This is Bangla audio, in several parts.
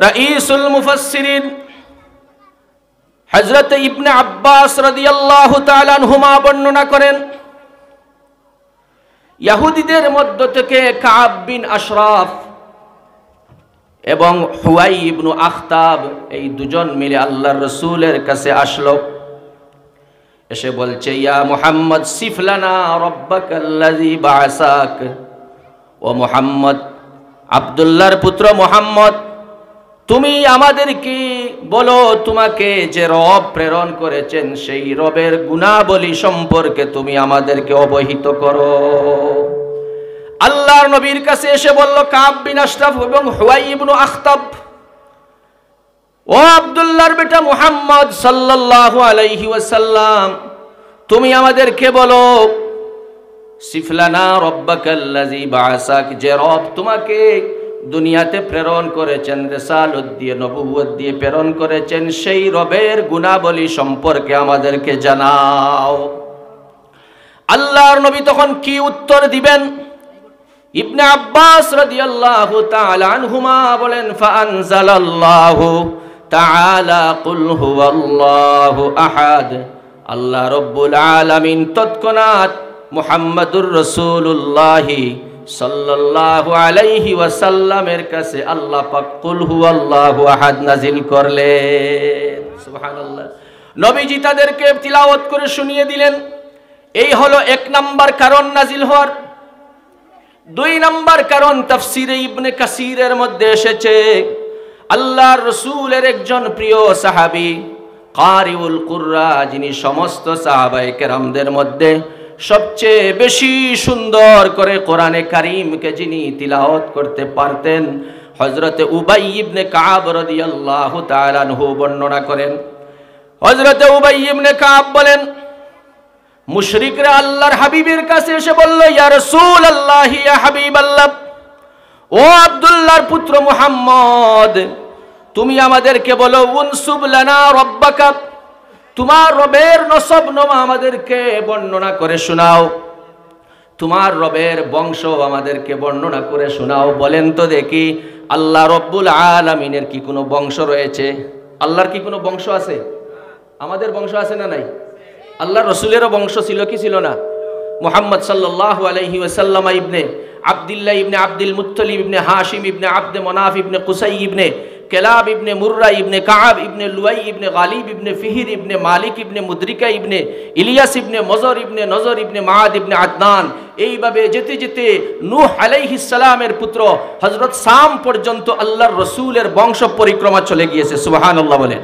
রাইসুল মুফাসসিরিন হযরত ইবনে আব্বাস রাদিয়াল্লাহু তাআলা আনহুমা বর্ণনা করেন, ইহুদিদের মধ্য থেকে কাব বিন আশরাফ এবং হুয়াই ইবনু আখতাব এই দুজন মিলে আল্লাহর রাসূলের কাছে আসলো। এসে বলছে, ইয়া মুহাম্মদ সিফলানা রাব্বাকাল্লাযী বাআসাক। ও মুহাম্মদ, আব্দুল্লাহর পুত্র মুহাম্মদ, তুমি আমাদেরকে বলো, তোমাকে যে রব প্রেরণ করেছেন সেই রবের গুণাবলী সম্পর্কে তুমি আমাদেরকে অবহিত করো। আল্লাহর নবীর কাছে এসে বলল কাব বিন আশরাফ এবং হুয়াই ইবনু আখতাব, ও আব্দুল্লাহর বেটা মুহাম্মদ সাল্লাল্লাহু আলাইহি ওয়াসাল্লাম, তুমি আমাদেরকে বলো, সিফলানা রাব্বাকাল্লাযী বাআসাক, যে রব তোমাকে দুনিয়াতে প্রেরণ করেছেন, রিসালাত দিয়ে নবুয়ত দিয়ে প্রেরণ করেছেন, সেই রবের গুণাবলী সম্পর্কে আমাদেরকে জানাও। আল্লাহর নবী তখন কি উত্তর দিবেন? ইবনে আব্বাস রাদিয়াল্লাহু তাআলা আনহুমা বলেন, ফাআনজালাল্লাহু তাআলা কুল হুয়াল্লাহু আহাদ। আল্লাহ রব্বুল আলামিন তৎক্ষণাৎ মুহাম্মাদুর রাসূলুল্লাহ সাল্লাল্লাহু আলাইহি ওয়াসাল্লামের কাছে আল্লাহ পাক কুল হুয়াল্লাহু আহাদ নাজিল করলেন। সুবহানাল্লাহ। নবীজি তাদেরকে তিলাওয়াত করে শুনিয়ে দিলেন। এই হলো এক নাম্বার কারণ নাজিল হওয়ার। দুই নাম্বার কারণ তাফসীরে ইবনে কাসিরের মধ্যে এসেছে, আল্লাহর রাসূলের একজন প্রিয় সাহাবী কারিউল কুররা, যিনি সমস্ত সাহাবায়ে কেরামদের মধ্যে সবচেয়ে বেশি সুন্দর করে কোরআনে কারীমকে যিনি তিলাওয়াত করতে পারতেন, হযরতে উবাই ইবনে কাব রাদিয়াল্লাহু তাআলা আনহু বর্ণনা করেন। হযরতে উবাই ইবনে কাব বলেন, মুশরিকরা আল্লাহর হাবিবের কাছে এসে বলল, ইয়া রাসূলুল্লাহ, ইয়া হাবিবাল্লাহ, ও আব্দুল্লাহর পুত্র মুহাম্মদ, তুমি আমাদেরকে বলো, উনসুব লানা রাব্বাকা, তোমার রবের নসব নামা আমাদেরকে বর্ণনা করে শোনাও, তোমার রবের বংশ আমাদেরকে বর্ণনা করে শোনাও। বলেন তো দেখি, আল্লাহ রব্বুল আলামিনের কি কোনো বংশ রয়েছে? আল্লাহর কি কোনো বংশ আছে? আমাদের বংশ আছে না নাই? আল্লাহর রাসূলেরও বংশ ছিল কি ছিল না? মুহাম্মদ সাল্লাল্লাহু আলাইহি ওয়াসাল্লাম ইবনে আব্দুল্লাহ ইবনে আব্দুল মুত্তালিব ইবনে হাশিম ইবনে আব্দে মনাফ ইবনে কুসাই ইবনে কেলাব ইবনে মুররা ইবনে কাব ইবনে লুয়াই ইবনে গালিব ইবনে ফিহির ইবনে মালিক ইবনে মুদরিকা ইবনে ইলিয়াস ইবনে মজর ইবনে নজর ইবনে মাআদ ইবনে আদনান, এইভাবে যেতে যেতে নূহ আলাইহিস সালামের পুত্র হযরত সাম পর্যন্ত আল্লাহর রাসূলের বংশ পরিক্রমা চলে গিয়েছে। সুবহানাল্লাহ বলেন।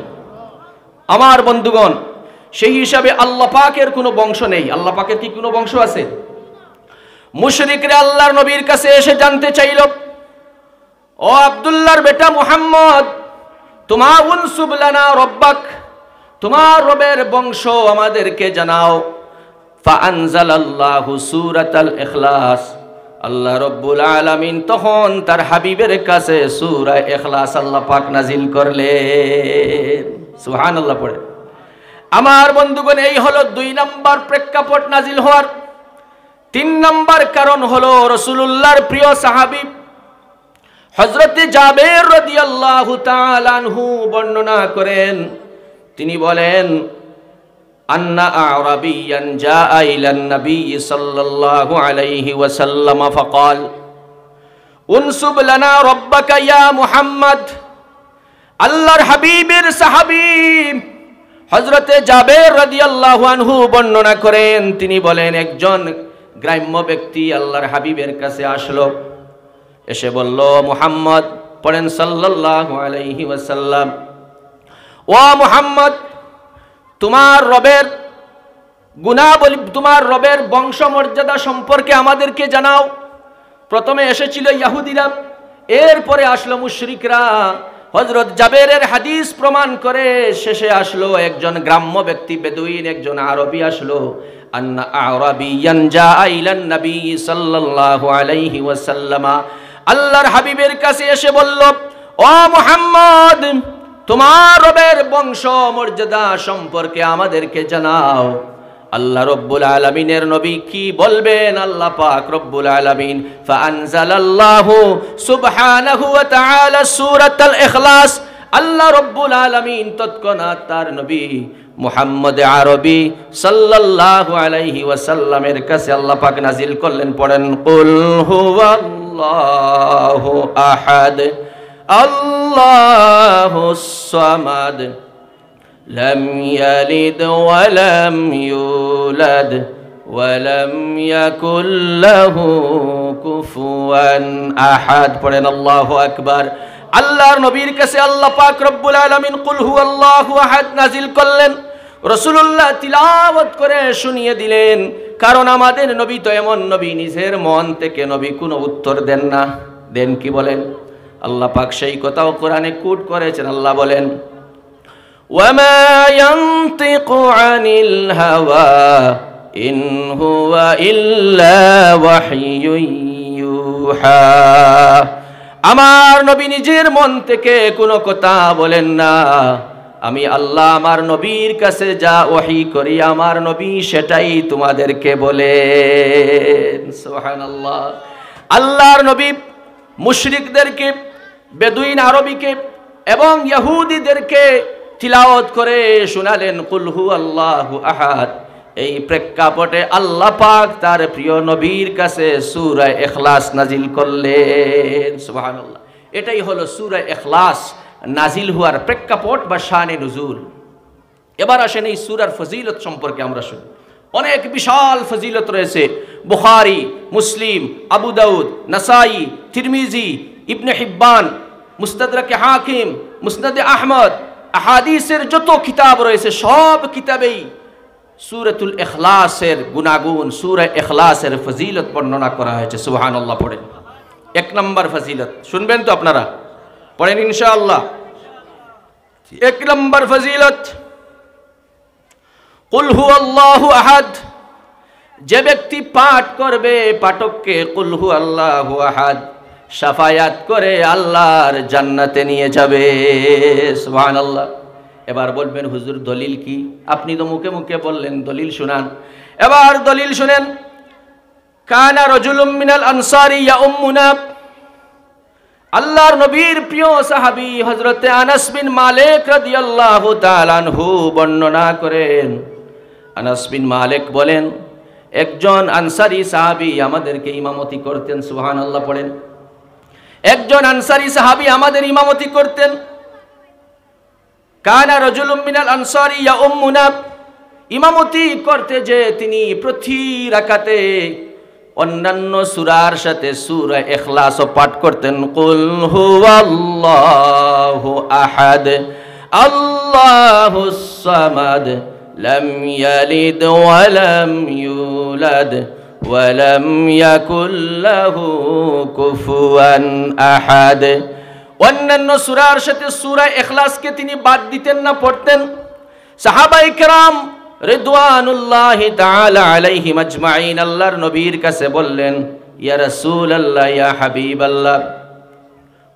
আমার বন্ধুগণ, সেই হিসাবে আল্লাহ পাকের কোনো বংশ নেই। আল্লাহ পাকের কি কোনো বংশ আছে? মুশরিকরা আল্লাহর নবীর কাছে এসে জানতে চাইল, ও আব্দুল্লাহর বেটা মুহাম্মদ, তোমার উনসুব লানা রাব্বাক, তোমার রবের বংশ আমাদেরকে জানাও। ফাআনজালাল্লাহু সূরাতাল ইখলাস, আল্লাহ রব্বুল আলামিন তখন তার হাবিবের কাছে সূরা ইখলাস আল্লাহ পাক নাজিল করলেন। সুবহানাল্লাহ পড়ে। আমার বন্ধুগণ, এই হলো দুই নাম্বার প্রেক্ষাপট নাজিল হওয়ার। তিন নাম্বার কারণ হলো রাসূলুল্লাহর প্রিয় সাহাবী হযরতে জাবের রাদিয়াল্লাহু তাআলা আনহু বর্ণনা করেন, তিনি বলেন, আন্না আরাবিয়ান জাআ ইলান নবী সাল্লাল্লাহু আলাইহি ওয়াসাল্লাম ফাকাল উনসুব লানা রাব্বাকা ইয়া মুহাম্মদ। আল্লাহর হাবিবের সাহাবী হযরতে জাবের রাদিয়াল্লাহু আনহু বর্ণনা করেন, তিনি বলেন, একজন গ্রাম্য ব্যক্তি আল্লাহর হাবিবের কাছে আসলো, এসে বলল, মুহাম্মদ, পড়েন সাল্লাল্লাহু আলাইহি ওয়াসাল্লাম, ও মুহাম্মদ, তোমার রবের গুণাবলী, তোমার রবের বংশ মর্যাদা সম্পর্কে আমাদেরকে জানাও। প্রথমে এসেছিল ইহুদিরা, এরপরে আসলো মুশরিকরা। হযরত জাবেরের হাদিস প্রমাণ করে শেষে আসলো একজন গ্রাম্য ব্যক্তি, বেদুইন, একজন আরবী আসলো। আন্না আরাবিয়ান জাআ ইলান নবী সাল্লাল্লাহু আলাইহি ওয়াসাল্লাম, আল্লাহর হাবিবের কাছে এসে বলল, ও মুহাম্মদ, তোমার রবের বংশ মর্যাদা সম্পর্কে আমাদেরকে জানাও। আল্লাহ রব্বুল আলামিনের নবী কি বলবেন? আল্লাহ পাক রব্বুল আলামিন ফাআনজালাল্লাহু সুবহানাহু ওয়া তাআলা সূরাতুল ইখলাস। আল্লাহ রব্বুল আলামিন তৎক্ষণাৎ তার নবী মুহাম্মদ আরবি সাল্লাল্লাহু আলাইহি ওয়াসাল্লামের কাছে আল্লাহ পাক নাজিল করলেন, পড়েন কুল হুয়াল্লাহু আহাদ আল্লাহুস সামাদ লাম ইয়ালিদ ওয়া লাম ইউলাদ ওয়া লাম ইয়াকুল লাহু কুফুয়ান আহাদ। পড়েন আল্লাহু আকবার। আল্লাহর নবীর কাছে আল্লাহ পাক রব্বুল আলামিন কুল হুয়াল্লাহু আহাদ নাজিল করলেন। রাসূলুল্লাহ তিলাওয়াত করে শুনিয়ে দিলেন, কারণ আমাদের নবী তো এমন নবী, নিজের মন থেকে নবী কোনো উত্তর দেন না। দেন কি বলেন? আল্লাহ পাক সেই কথাও কোরআনে কোট করেছেন। আল্লাহ বলেন ওয়ামা ইয়ানতিকু আনিল হাওয়া ইন হুয়া ইল্লা ওয়াহয়ুন ইউহা। আমার নবী নিজের মন থেকে কোনো কথা বলেন না। আমি আল্লাহ আমার নবীর কাছে যা ওহী করি আমার নবী সেটাই তোমাদেরকে বলেন। সুবহানাল্লাহ। আল্লাহর নবী মুশরিকদেরকে, বেদুইন আরবীকে এবং ইহুদিদেরকে তিলাওয়াত করে শোনালেন কুল হুয়াল্লাহু আহাদ। এই প্রেক্ষাপটে আল্লাহ পাক তার প্রিয় নবীর কাছে সূরা ইখলাস নাজিল করলেন। সুবহানাল্লাহ। এটাই হলো সূরা ইখলাস নাজিল হওয়ার প্রেক্ষাপট বা শানে নুজুল। এবার আসেন এই সূরার ফজিলত সম্পর্কে আমরা শুনি। অনেক বিশাল ফজিলত রয়েছে। বুখারী, মুসলিম, আবু দাউদ, নাসাই, তিরমিজি, ইবনে হিব্বান, মুস্তাদরাকে হাকিম, মুসনাদে আহমদ, আহাদিসের যত কিতাব রয়েছে সব কিতাবেই সূরাতুল ইখলাসের গুনাগুন, সূরা ইখলাসের ফজিলত বর্ণনা করা হয়েছে। সুবহানাল্লাহ। পড়েন। এক নম্বর ফজিলত শুনবেন তো আপনারা? পড়েন ইনশাআল্লাহ। এক নম্বর ফজিলত কুল হুয়াল্লাহু আহাদ। যে ব্যক্তি পাঠ করবে, পাঠককে কুল হুয়াল্লাহু আহাদ শাফায়াত করে আল্লাহর জান্নাতে নিয়ে যাবে। সুবহানাল্লাহ। এবার বলবেন হুজুর দলিল কি? আপনি তো মুখে মুখে বললেন, দলিল শুনান। এবার দলিল শুনেন। কানা রাজুলুম মিনাল আনসারি ইয়াউম্মুনা। আল্লাহর নবীর প্রিয় সাহাবী হযরতে আনাস বিন মালিক রাদিয়াল্লাহু তাআলা আনহু বর্ণনা করেন। আনাস বিন মালিক বলেন, একজন আনসারী সাহাবী আমাদেরকে ইমামতি করতেন। সুবহানাল্লাহ। পড়েন। একজন আনসারী সাহাবী আমাদের ইমামতি করতেন। কানা রাজুলুম মিনাল আনসারি ইয়াউম্মুনা। ইমামতি করতে যে তিনি প্রতি রাকাতে অন্যান্য সূরার সাথে সূরা ইখলাসও পাঠ করতেন। কুল হুয়াল্লাহু আহাদ আল্লাহুস সামাদ লাম ইয়ালিদ ওয়া লাম ইউলাদ ওয়া লাম ইয়াকুল লাহু কুফুয়ান আহাদ। অন্যান্য সূরার সাথে সূরা ইখলাসকে তিনি বাদ দিতেন না, পড়তেন। সাহাবায়ে কেরাম রিদওয়ানুল্লাহি তাআলা আলাইহিম আজমাইন আল্লাহর নবীর কাছে বললেন, ইয়া রাসূলুল্লাহ, ইয়া হাবিবাল্লাহ,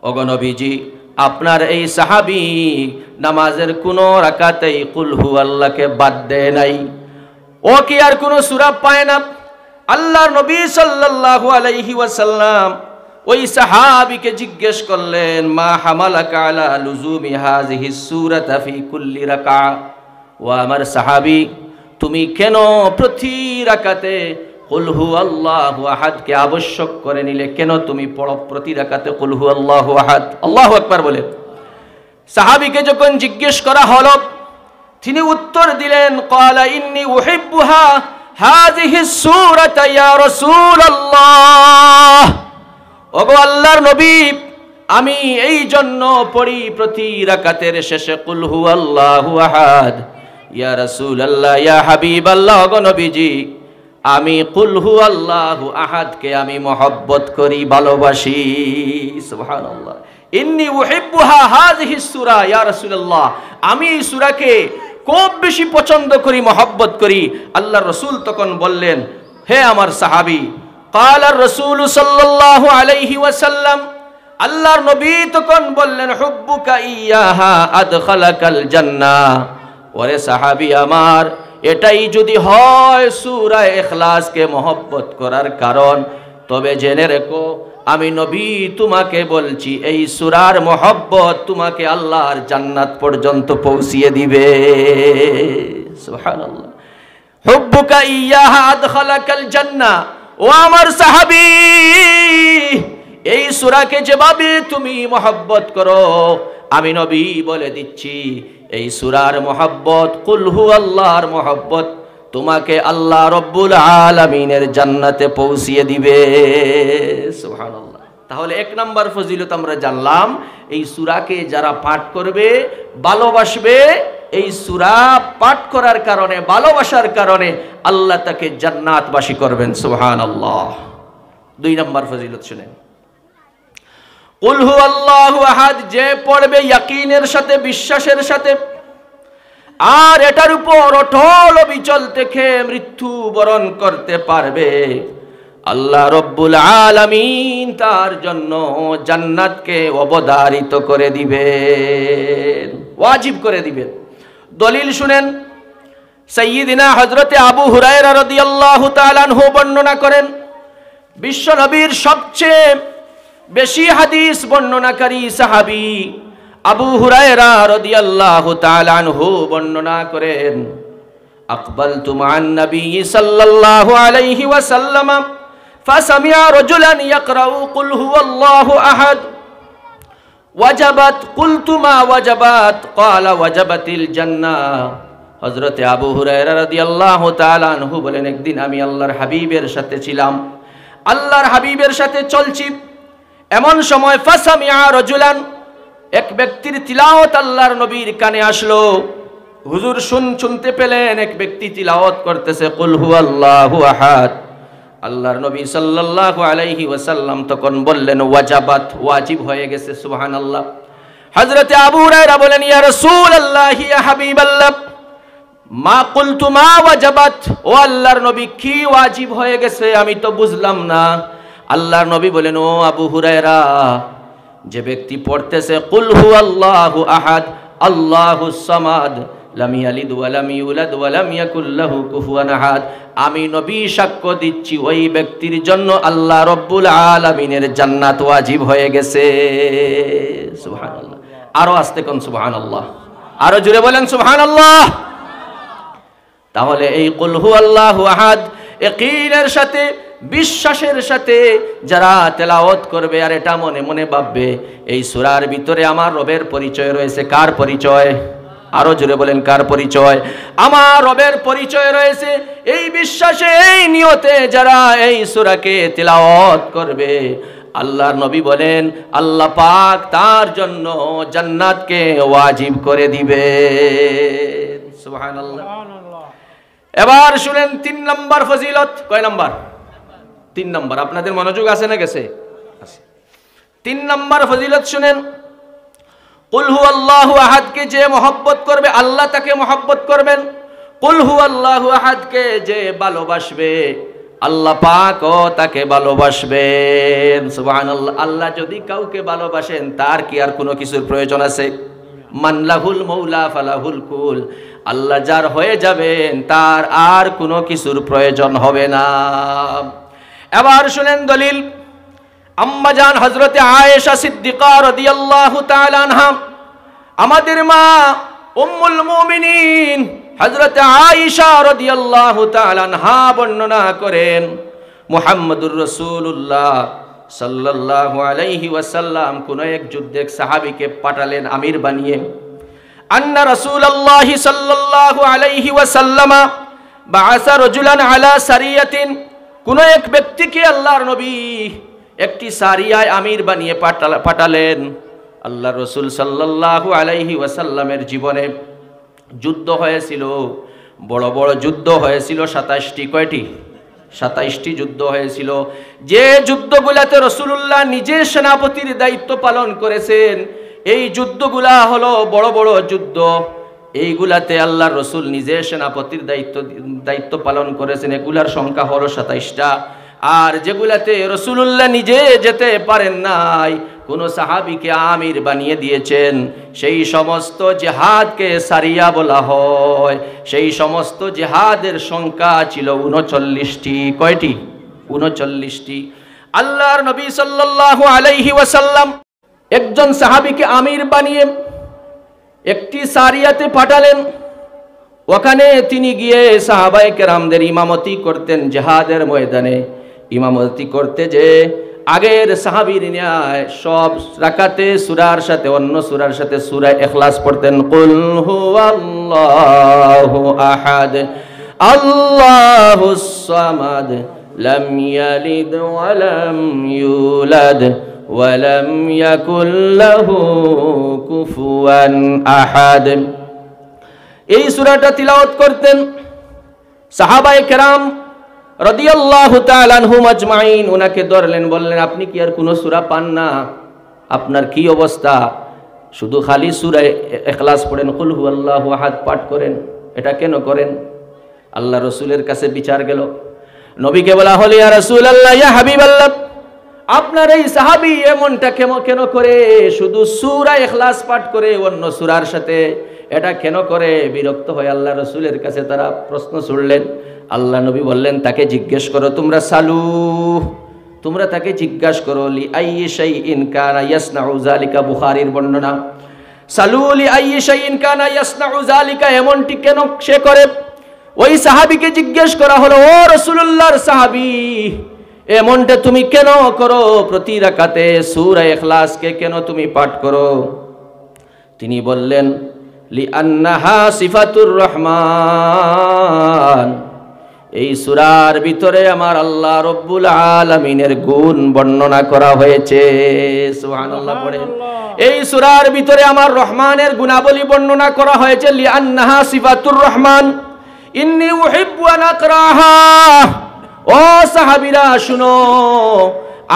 ওগো নবীজি, আপনার এই সাহাবী নামাজের কোনো রাকাতেই কুল হুয়াল্লাহকে বাদ দেয় নাই, ও কি আর কোনো সূরা পায় না? আল্লাহর নবী সাল্লাল্লাহু আলাইহি ওয়াসাল্লাম ওই সাহাবীকে জিজ্ঞেস করলেন, মা হামালাকা আলা লুজুমি হাযিহিস সূরাতা ফি কুল্লি রাকা। ও আমার সাহাবী, তুমি কেন প্রতি রাকাতে কুল হুয়াল্লাহু আহাদকে আবশ্যক করে নিলে? কেন তুমি পড়ো প্রতি রাকাতে কুল হুয়াল্লাহু আহাদ? আল্লাহু আকবার বলে। সাহাবীকে যখন জিজ্ঞেস করা হলো, তিনি উত্তর দিলেন, ক্বালা ইন্নী উহিব্বুহা হাযিহিস সূরাতা ইয়া রাসূলুল্লাহ। ওগো আল্লাহর নবী, আমি এই জন্য পড়ি প্রতি রাকাতের শেষে কুল হুয়াল্লাহু আহাদ। ইয়া রাসূলুল্লাহ, ইয়া হাবিবাল্লাহ, ওগো নবীজি, আমি কুল হুয়াল্লাহু আহাদকে আমি মহব্বত করি, ভালোবাসি। সুবহানাল্লাহ। ইন্নী উহিব্বুহা হাযিহিস সূরা ইয়া রাসূলুল্লাহ, আমি এই সূরাকে খুব বেশি পছন্দ করি, মহব্বত করি। আল্লাহর রাসূল তখন বললেন, হে আমার সাহাবী, قال الرسول صلى الله عليه وسلم, আল্লাহর নবী তখন বললেন, হুব্বুকা ইয়াহা আদখালাকাল জান্নাহ। ওরে সাহাবী আমার, এটাই যদি হয় সূরা ইখলাসকে মহব্বত করার কারণ, তবে জেনে রেখো আমি নবী তোমাকে বলছি এই সূরার মহব্বত তোমাকে আল্লাহর জান্নাত পর্যন্ত পৌঁছিয়ে দিবে। সুবহানাল্লাহ। হুব্বুকা ইয়াহা আদখালাকাল জান্নাহ। ও আমার সাহাবী, এই সূরাকে যেভাবে তুমি মহব্বত করো, আমি নবী বলে দিচ্ছি এই সূরার মহব্বত, কুল হুয়াল্লাহর মহব্বত তোমাকে আল্লাহ রব্বুল আলামিনের জান্নাতে পৌঁছিয়ে দিবে। সুবহানাল্লাহ। তাহলে এক নাম্বার ফজিলত আমরা জানলাম, এই সূরাকে যারা পাঠ করবে, ভালোবাসবে, এই সূরা পাঠ করার কারণে, ভালোবাসার কারণে আল্লাহ তাকে জান্নাতবাসী করবেন। সুবহানাল্লাহ। দুই নাম্বার ফজিলত শুনেন, কুল হুয়াল্লাহু আহাদ যে পড়বে ইয়াকিনের সাথে, বিশ্বাসের সাথে, আর এটার উপর অটল অবিচল থেকে মৃত্যু বরণ করতে পারবে, আল্লাহ রব্বুল আলামিন তার জন্য জান্নাতকে অবধারিত করে দিবেন, ওয়াজিব করে দিবেন। দলিল শুনেন, সাইয়্যিদিনা হযরতে আবু হুরায়রা রাদিয়াল্লাহু তাআলা আনহু বর্ণনা করেন, বিশ্ব নবীর সবচেয়ে বেশি হাদিস বর্ণনাকারী সাহাবী আবু হুরায়রা রাদিয়াল্লাহু তাআলা আনহু বর্ণনা করেন, আকবালতু মা'আন নবী সাল্লাল্লাহু আলাইহি ওয়াসাল্লাম ফাসামি'a রাজুলান ইয়াকরাউ কুল হুয়াল্লাহু আহাদ ওয়াজাবাত, কুলতু মা ওয়াজাবাত, ক্বালা ওয়াজাবাতিল জান্নাহ। হযরতে আবু হুরায়রা রাদিয়াল্লাহু তাআলা আনহু বলেন, একদিন আমি আল্লাহর হাবিবের সাথে ছিলাম, আল্লাহর হাবিবের সাথে চলছি, এমন সময় ফাসামি'a রাজুলান, এক ব্যক্তির তিলাওয়াত আল্লাহর নবীর কানে আসলো। হুজুর শুনতে পেলেন এক ব্যক্তি তিলাওয়াত করতেছে কুল হুয়াল্লাহু আহাদ। আল্লাহর নবী সাল্লাল্লাহু আলাইহি ওয়াসাল্লাম তখন বললেন ওয়াজাবাত, ওয়াজিব হয়ে গেছে। সুবহানাল্লাহ। হযরতে আবু হুরায়রা বলেন, ইয়া রাসূলুল্লাহ, ইয়া হাবিবাল্লাহ, মা কুলতু মা ওয়াজাবাত, ও আল্লাহর নবী কি ওয়াজিব হয়ে গেছে আমি তো বুঝলাম না। আল্লাহর নবী বলেন, ও আবু হুরায়রা, যে ব্যক্তি পড়তেছে কুল হুয়াল্লাহু আহাদ আল্লাহুস সামাদ লাম ইয়ালিদ ওয়া লাম ইউলাদ ওয়া লাম ইয়াকুল লাহু কুফুয়ান আহাদ, আমি নবী সাক্ষ্য দিচ্ছি ওই ব্যক্তির জন্য আল্লাহ রব্বুল আলামিনের জান্নাত ওয়াজিব হয়ে গেছে। সুবহানাল্লাহ। আরো আস্তে কোন সুবহানাল্লাহ, আরো জোরে বলেন সুবহানাল্লাহ। তাহলে এই কুল হুয়াল্লাহু আহাদ ইয়াকিনের সাথে, বিশ্বাসের সাথে যারা তেলাওয়াত করবে, আর এটা মনে মনে ভাববে এই সূরার ভিতরে আমার রবের পরিচয় রয়েছে। কার পরিচয়? আরো জোরে বলেন কার পরিচয়? আমার রবের পরিচয় রয়েছে। এই বিশ্বাসে, এই নিয়তে যারা এই সূরাকে তেলাওয়াত করবে, আল্লাহর নবী বলেন আল্লাহ পাক তার জন্য জান্নাতকে ওয়াজিব করে দিবে। সুবহানাল্লাহ। এবার শুনেন 3 নম্বর ফজিলত। কয় নম্বর? 3 নম্বর। আপনাদের মনোযোগ আছে না গেছে? 3 নম্বর ফজিলত শুনেন, কুল হুয়াল্লাহু আহাদকে যে মহব্বত করবে আল্লাহ তাকে মহব্বত করবেন। কুল হুয়াল্লাহু আহাদকে যে ভালোবাসবে আল্লাহ পাকও তাকে ভালোবাসবেন। সুবহানাল্লাহ। আল্লাহ যদি কাউকে ভালোবাসেন তার কি আর কোনো কিছুর প্রয়োজন আছে? মান লাহুল মাওলা ফালাহুল কুল। আল্লাহ যার হয়ে যাবেন তার আর কোনো কিছুর প্রয়োজন হবে না। এবার শুনেন দলিল, আম্মা জান হযরতে আয়েশা সিদ্দিকা রাদিয়াল্লাহু তাআলা আনহা, আমাদের মা উম্মুল মুমিনিন হযরতে আয়েশা রাদিয়াল্লাহু তাআলা আনহা বর্ণনা করেন, মুহাম্মদুর রাসূলুল্লাহ সাল্লাল্লাহু আলাইহি ওয়াসাল্লাম কোন এক যুদ্ধে সাহাবীকে পাঠালেন আমির বানিয়ে। আন্না রাসূলুল্লাহ সাল্লাল্লাহু আলাইহি ওয়াসাল্লাম বাআসা রাজুলান আলা সারিয়াতিন, কোন এক ব্যক্তিকে আল্লাহর নবী একটি সারিয়ায় আমির বানিয়ে পাঠালেন। আল্লাহ রসুল সাল্লাল্লাহু আলাইহি ওয়াসাল্লামের জীবনে যুদ্ধ হয়েছিল, বড় বড় যুদ্ধ হয়েছিল 27টি। কয়টি? 27টি যুদ্ধ হয়েছিল। যে যুদ্ধগুলাতে রসুলুল্লাহ নিজে সেনাপতির দায়িত্ব পালন করেছেন, এই যুদ্ধগুলা হলো বড় বড় যুদ্ধ। এইগুলাতে আল্লাহর রসুল নিজে সেনাপতির দায়িত্ব পালন করেছেন, এগুলার সংখ্যা হলো 27টা। আর যেগুলাতে রসুলুল্লাহ নিজে যেতে পারেন নাই, কোন সাহাবীকে আমির বানিয়ে দিয়েছেন, সেই সমস্ত জিহাদকে সারিয়া বলা হয়। সেই সমস্ত জিহাদের সংখ্যা ছিল 39টি। কয়টি? 39টি। আল্লাহর নবী সাল্লাল্লাহু আলাইহি ওয়াসাল্লাম একজন সাহাবীকে আমির বানিয়ে একটি সারিয়াতে পাঠালেন। ওখানে তিনি গিয়ে সাহাবায়ে কেরামদের ইমামতি করতেন। জিহাদের ময়দানে ইমামতি করতে যে আগের সাহাবীর ন্যায় সব রাকাতে সূরার সাথে অন্য সূরার সাথে সূরা ইখলাস পড়তেন। কুল হুয়াল্লাহু আহাদ আল্লাহুস সামাদ লাম ইয়ালিদ ওয়া লাম ইউলাদ ওয়া লাম ইয়াকুল লাহু কুফুয়ান আহাদ। এই সূরাটা তিলাওয়াত করতেন। সাহাবায়ে কেরাম রাদিয়াল্লাহু তাআলা আনহুম আজমাইন ওনাকে ধরলেন, বললেন আপনি কি আর কোনো সূরা পান না? আপনার কি অবস্থা? শুধু খালি সূরা ইখলাস পড়েন, কুল হুয়াল্লাহু আহাদ পাঠ করেন, এটা কেন করেন? আল্লাহ রাসূলের কাছে বিচার গেল। নবীকে বলা হলো, ইয়া রাসূলুল্লাহ, ইয়া হাবিবাল্লাহ, আপনার এই সাহাবী এমনটা কেন করে? শুধু সূরা ইখলাস পাঠ করে অন্য সূরার সাথে এটা কেন করে? বিরক্ত হয়ে আল্লাহ রাসূলের কাছে তারা প্রশ্ন ছুড়লেন। আল্লাহ নবী বললেন, তাকে জিজ্ঞেস করো, তোমরা তাকে জিজ্ঞাসা করো, লি আইয়ি শাইইন কানা ইয়াসনাউ যালিকা, বুখারীর বর্ণনা। সালু লি আইয়ি শাইইন কানা ইয়াসনাউ যালিকা, এমনটি কেন সে করে? ওই সাহাবীকে জিজ্ঞেস করা হলো, ও রাসূলুল্লাহর সাহাবী, এমনটা তুমি কেন করো? প্রতি রাকাতে সূরা ইখলাসকে কেন তুমি পাঠ করো? তিনি বললেন, লিআন্নাহা সিফাতুর রহমান, এই সূরার ভিতরে আমার আল্লাহ রব্বুল আলামিনের গুণ বর্ণনা করা হয়েছে। সুবহানাল্লাহ পড়েন। এই সূরার ভিতরে আমার রহমানের গুণাবলী বর্ণনা করা হয়েছে। লিআন্নাহা সিফাতুর রহমান ইন্নী উহিব্বু আন আকরাহা। ও সাহাবীরা শুনো,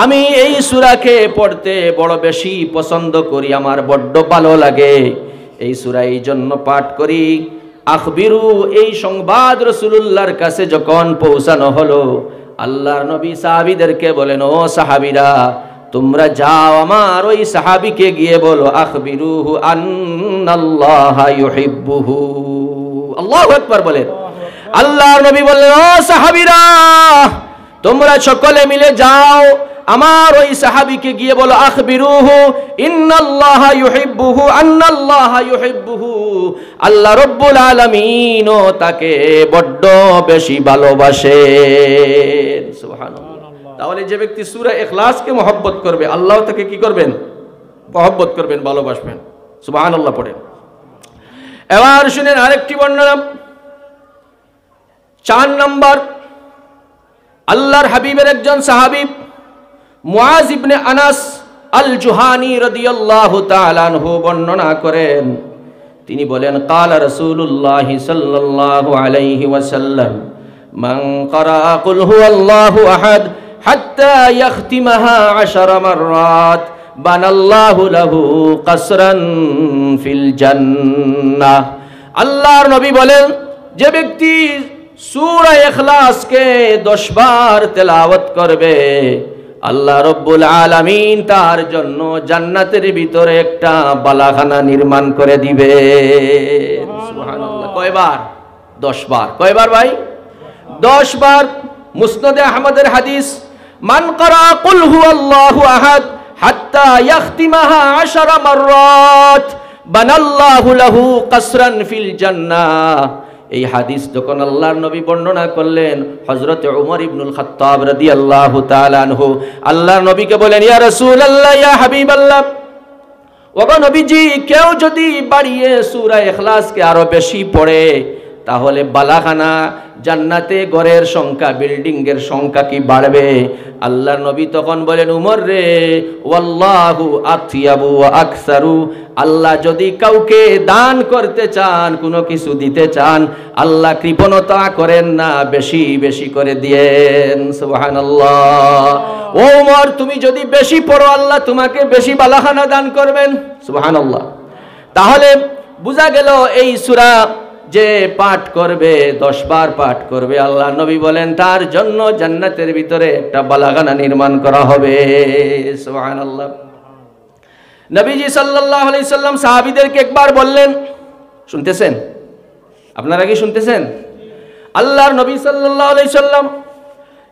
আমি এই সূরাকে পড়তে বড় বেশি পছন্দ করি, আমার বড্ড ভালো লাগে। এই সূরা এই জন্য পাঠ করি। আখবিরু, এই সংবাদ রাসূলুল্লাহর কাছে যখন পৌঁছানো হলো, আল্লাহর নবী সাহাবীদেরকে বলেন, ও সাহাবীরা, তোমরা যাও আমার ওই সাহাবীকে গিয়ে বলো, আখবিরুহু আন্নাল্লাহা ইউহিব্বুহু। আল্লাহু আকবার বলেন। আল্লাহর নবী বললেন, ও সাহাবীরা, তোমরা সকলে মিলে যাও আমার ওই সাহাবীকে গিয়ে বলো, আখবিরুহু ইন্নাল্লাহা ইউহিব্বুহু আন্নাল্লাহা ইউহিব্বুহু, আল্লাহ রব্বুল আলামিন তাকে বড্ড বেশি ভালোবাসেন। সুবহানাল্লাহ। তাহলে যে ব্যক্তি সূরা ইখলাসকে মহব্বত করবে, আল্লাহ তাকে কি করবেন? মহব্বত করবেন, ভালোবাসবেন। সুবহানাল্লাহ পড়েন। এবার শুনেন আরেকটি বর্ণনা। 4 নম্বর, আল্লাহর হাবিবের একজন সাহাবী মুআজ ইবনে আনাস আল জুহানি রাদিয়াল্লাহু তাআলা আনহু বর্ণনা করেন। তিনি বলেন, ক্বালা রাসূলুল্লাহ সাল্লাল্লাহু আলাইহি ওয়াসাল্লাম, মান ক্বারা কুল হুয়াল্লাহু আহাদ হাত্তা ইয়াখতিমাহা 10 মাররাত বানাল্লাহু লাহু কাসরান ফিল জান্নাহ। আল্লাহর নবী বলেন, যে ব্যক্তি সূরা ইখলাসকে 10 বার তেলাওয়াত করবে, আল্লাহ রব্বুল আলামিন তার জন্য জান্নাতের ভিতরে একটা বালাখানা নির্মাণ করে দিবে। সুবহানাল্লাহ। কয়বার? 10 বার। কয়বার ভাই? 10 বার। মুসনাদে আহমদের হাদিস, মান ক্বারা কুল হুয়াল্লাহু আহাদ হাত্তা ইয়াখতিমাহা 10 মাররাত বানাল্লাহু লাহু কাসরান ফিল জান্নাহ। এই হাদিস যখন আল্লাহর নবী বর্ণনা করলেন, হযরত উমর ইবনুল খাত্তাব রাদিয়াল্লাহু তাআলা আনহু আল্লাহর নবীকে বলেন, ইয়া রাসূলুল্লাহ, ইয়া হাবিবাল্লাহ, ওগো নবীজি, কেউ যদি বাড়িয়ে সূরা ইখলাসকে আরো বেশি পড়ে, তাহলে বালাখানা জান্নাতে ঘরের সংখ্যা, বিল্ডিং এর সংখ্যা কি বাড়বে? আল্লাহর নবী তখন বলেন, উমর রে, ওয়াল্লাহু আতিয়াবু ওয়া আকসারু, আল্লাহ যদি কাউকে দান করতে চান, কোনো কিছু দিতে চান, আল্লাহ কৃপণতা করেন না, বেশি বেশি করে দিয়েন। সুবহানাল্লাহ। ও উমর, তুমি যদি বেশি পড়ো, আল্লাহ তোমাকে বেশি বালাখানা দান করবেন। সুবহানাল্লাহ। তাহলে বোঝা গেল এই সূরা যে পাঠ করবে, 10 বার পাঠ করবে, আল্লাহ নবী বলেন তার জন্য জান্নাতের ভিতরে একটা বালাখানা নির্মাণ করা হবে। সুবহানাল্লাহ। নবীজি সাল্লাল্লাহু আলাইহি সাল্লাম সাহাবীদেরকে একবার বললেন, শুনতেছেন আপনারা কি শুনতেছেন? আল্লাহর নবী সাল্লাল্লাহু আলাইহি সাল্লাম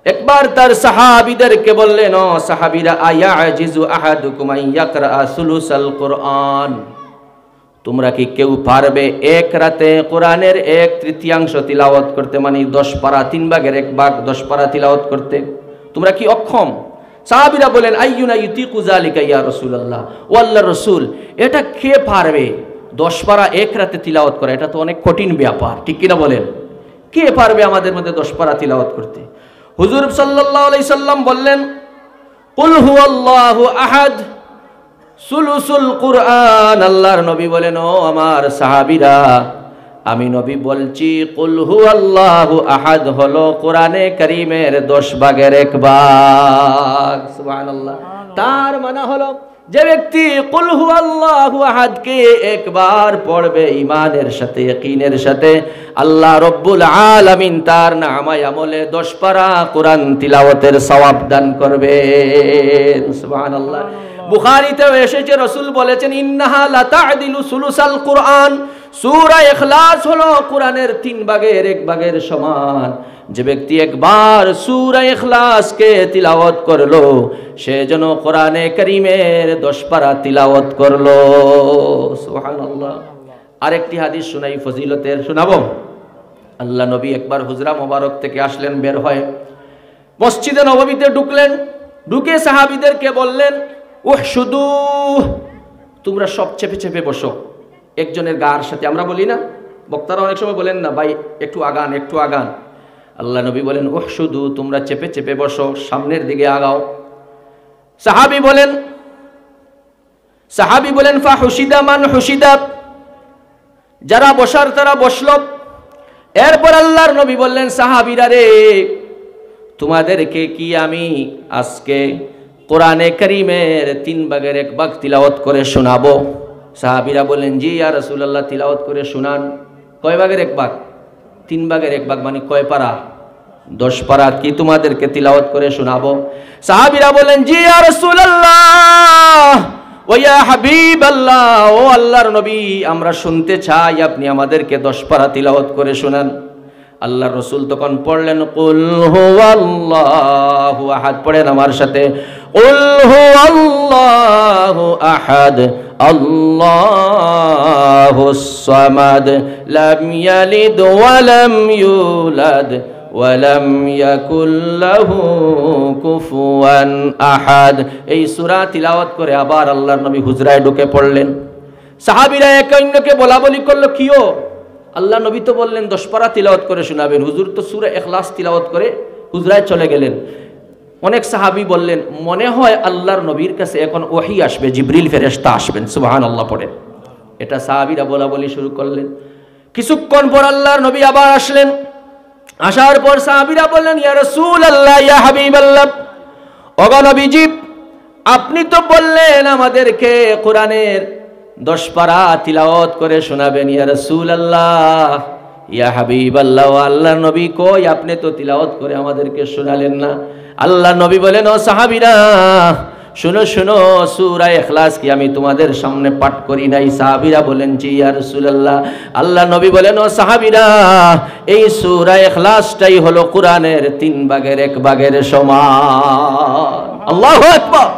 একবার তার সাহাবীদেরকে বললেন, ও সাহাবীরা, আয়াজিজু আহাদুকুম আন ইয়াকরা সুলুসাল কুরআন, তোমরা কি কেউ পারবে এক রাতে কোরআনের 1/3 তিলাওয়াত করতে, মানে 10 পারা 3 ভাগের 1 ভাগ 10 পারা তিলাওয়াত করতে? তোমরা কি অক্ষম? সাহাবীরা বলেন, আইয়ুনা ইউতিকু যালিকা ইয়া রাসূলুল্লাহ, ও আল্লাহর রাসূল, এটা কে পারবে 10 পারা এক রাতে তিলাওয়াত করা? এটা তো অনেক কঠিন ব্যাপার, ঠিক কিনা বলেন? কে পারবে আমাদের মধ্যে 10 পারা তিলাওয়াত করতে? হুজুর সাল্লাল্লাহু আলাইহি সাল্লাম বললেন, কুল হুয়াল্লাহু আহাদ সুলুসুল কুরআন। আল্লাহর নবী বলেন, ও আমার সাহাবীরা, আমি নবী বলছি, কুল হুয়াল্লাহু আহাদ হলো কোরআনে কারীমের 10 ভাগের 1 ভাগ। সুবহানাল্লাহ। তার মানে হলো যে ব্যক্তি কুল হুয়াল্লাহু আহাদকে একবার পড়বে ঈমানের সাথে, ইয়াকিনের সাথে, আল্লাহ রব্বুল আলামিন তার নামায়ে আমলে 10 পারা কোরআন তিলাওয়াতের সওয়াব দান করবেন। সুবহানাল্লাহ। বুখারীতে এসেছে, রাসূল বলেছেন, ইন্নাহা লা তা'দিলু সুলুসাল কুরআন, সূরা ইখলাস হলো কোরআনের 3 ভাগের 1 ভাগের সমান। যে ব্যক্তি একবার সূরা ইখলাসকে তিলাওয়াত করলো, সে যেন কোরআনে কারীমের 10 পারা তিলাওয়াত করলো। সুবহানাল্লাহ। আরেকটি হাদিস শোনাই, ফজিলতের শোনাবো। আল্লাহ নবী একবার হুজরা মোবারক থেকে আসলেন, বের হয়ে মসজিদে নববীতে ঢুকলেন। ঢুকে সাহাবীদেরকে বললেন, উহশুদু, তোমরা সব চেপে চেপে বসো একজনের গার সাথে। আমরা বলি না, বক্তারা অনেক সময় বলেন না, ভাই একটু আগান, একটু আগান। আল্লাহ নবী বলেন, উহশুদু, তোমরা চেপে চেপে বসো, সামনের দিকে আগাও। সাহাবী বলেন ফা হুশিদা মান হুশিদা, যারা বসার তারা বসলো। এরপর আল্লাহর নবী বললেন, সাহাবীরা রে, তোমাদেরকে কি আমি আজকে কোরআনে কারীমের 3 ভাগের 1 ভাগ তিলাওয়াত করে শোনাবো? সাহাবীরা বলেন, জি ইয়া রাসূলুল্লাহ, তিলাওয়াত করে শুনান। কয় ভাগের 1 ভাগ? 3 ভাগের 1 ভাগ, মানে কয় পারা? 10 পারা কি তোমাদেরকে তিলাওয়াত করে শোনাবো? সাহাবীরা বলেন, জি ইয়া রাসূলুল্লাহ ওয়া ইয়া হাবিবাল্লাহ, ও আল্লাহর নবী, আমরা শুনতে চাই, আপনি আমাদেরকে 10 পারা তিলাওয়াত করে শোনান। আল্লাহর রাসূল তখন পড়লেন, কুল হুয়াল্লাহু আহাদ। পড়েন আমার সাথে, কুল হুয়াল্লাহু আহাদ আল্লাহুস সামাদ লাম ইয়ালিদ ওয়া লাম ইউলাদ ওয়া লাম ইয়াকুল লাহু কুফুয়ান আহাদ। এই সূরা তিলাওয়াত করে আবার আল্লাহর নবী হুজরায় ঢুকে পড়লেন। সাহাবীরা একে অন্যকে বলাবলি করলো, কিও আল্লাহ নবী তো বললেন 10 পারা তিলাওয়াত করে শোনাবেন, হুজুর তো সূরা ইখলাস তিলাওয়াত করে হুজরায় চলে গেলেন। অনেক সাহাবী বললেন, মনে হয় আল্লাহর নবীর কাছে এখন ওহী আসবে, জিবরিল ফেরেশতা আসবেন। সুবহানাল্লাহ পড়েন। এটা সাহাবীরা বলাবলি শুরু করলেন। কিছুক্ষণ পর আল্লাহর নবী আবার আসলেন। আসার পর সাহাবীরা বললেন, ইয়া রাসূলুল্লাহ, ইয়া হাবিবাল্লাহ, ওগো নবীজি, আপনি তো বললেন আমাদেরকে কোরআনের 10 পারা তিলাওয়াত করে শোনাবেন। ইয়া রাসূলুল্লাহ, ইয়া হাবিবাল্লাহ, আল্লাহর নবী কই, আপনি তো তিলাওয়াত করে আমাদেরকে শোনালেন না। আল্লাহর নবী বলেন, ও সাহাবীরা, শুনো শুনো, সূরা ইখলাস কি আমি তোমাদের সামনে পাঠ করি নাই? সাহাবীরা বলেন, জি ইয়া রাসূলুল্লাহ। আল্লাহর নবী বলেন, ও সাহাবীরা, এই সূরা ইখলাসটাই হলো কোরআনের 3 ভাগের 1 ভাগের সমান। আল্লাহু আকবার।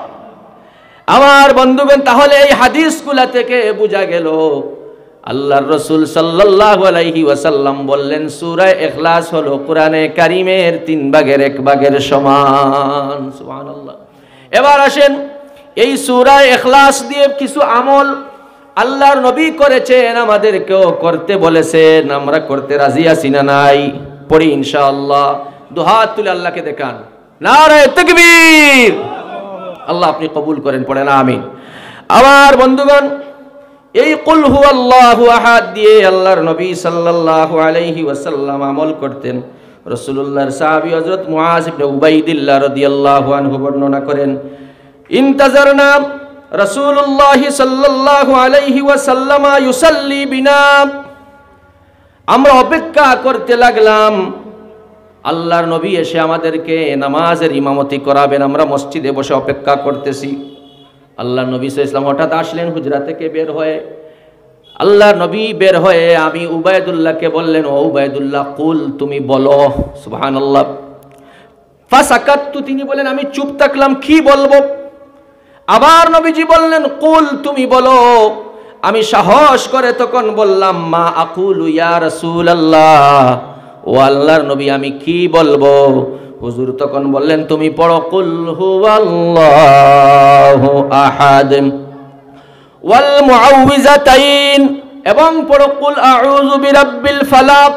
আমার বন্ধুগণ, তাহলে এই হাদিসগুলা থেকে বোঝা গেল আল্লাহর রাসূল সাল্লাল্লাহু আলাইহি ওয়াসাল্লাম বললেন, সূরা ইখলাস হলো কোরআনে কারীমের 3 ভাগের 1 ভাগের সমান। সুবহানাল্লাহ। এবার আসেন, এই সূরা ইখলাস দিয়ে কিছু আমল আল্লাহর নবী করেছেন, আমাদেরকেও করতে বলেছেন। আমরা করতে রাজি আছি না নাই? পড়ি ইনশাআল্লাহ। দুহাত তুলে আল্লাহকে দেখান, নারায়ে তাকবীর। আল্লাহ আপনি কবুল করেন, পড়েন আমিন। আমার বন্ধুগণ, এই কুল হুয়াল্লাহু আহাদ দিয়ে আল্লাহর নবী সাল্লাল্লাহু আলাইহি ওয়াসাল্লাম আমল করতেন। রাসূলুল্লাহর সাহাবী হযরত মুআজ ইবনে উবাইদিল্লাহ রাদিয়াল্লাহু আনহু বর্ণনা করেন, ইনতাজারনা রাসূলুল্লাহ সাল্লাল্লাহু আলাইহি ওয়াসাল্লাম ইউসাল্লি বিনা, আমরা অপেক্ষা করতে লাগলাম আল্লাহর নবী এসে আমাদেরকে নামাজের ইমামতি করাবেন। আমরা মসজিদে বসে অপেক্ষা করতেছি। আল্লাহ নবী সাল্লাল্লাহু আলাইহি ওয়াসাল্লাম হঠাৎ আসলেন হুজরা থেকে বের হয়ে। আল্লাহ নবী বের হয়ে আমি উবাইদুল্লাহকে বললেন, ও উবাইদুল্লাহ কুল, তুমি বলো। সুবহানাল্লাহ। ফাসাকাততু, তিনি বলেন আমি চুপ থাকলাম, কি বলবো। আবার নবীজি বললেন কুল, তুমি বলো। আমি সাহস করে তখন বললাম মা আকুলু ইয়া রাসূলুল্লাহ, ও আল্লাহর নবী আমি কি বলবো। হুজুর তখন বললেন তুমি পড়ো কুল হুয়াল্লাহু আহাদ ওয়াল মুআউযিজাতাইন, এবং পড়ো কুল আউযু বিরাব্বিল ফালাক,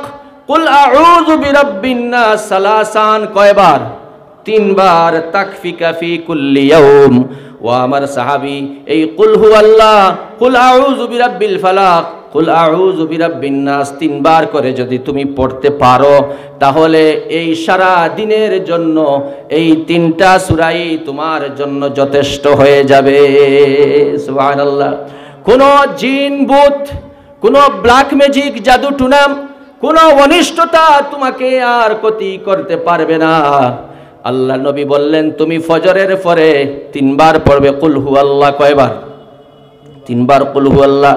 কুল আউযু বিরাব্বিন নাস সালাসান, কয়বার? 3 বার। তাকফিকা ফি কুল্লি ইয়াউম। ও আমার সাহাবী, এই কুল হুয়াল্লাহ, কুল আউযু বিরাব্বিল ফালাক, কুল আউযু বিরাব্বিন নাস 3 বার করে যদি তুমি পড়তে পারো, তাহলে এই সারা দিনের জন্য এই 3টা সূরাই তোমার জন্য যথেষ্ট হয়ে যাবে। সুবহানাল্লাহ। কোন জিন ভূত, কোন ব্ল্যাক ম্যাজিক, জাদু টুনা, কোন অনিষ্টতা তোমাকে আর ক্ষতি করতে পারবে না। আল্লাহ নবী বললেন তুমি ফজরের পরে 3 বার পড়বে কুল হুয়াল্লাহ। কয়বার? 3 বার কুল হুয়াল্লাহ,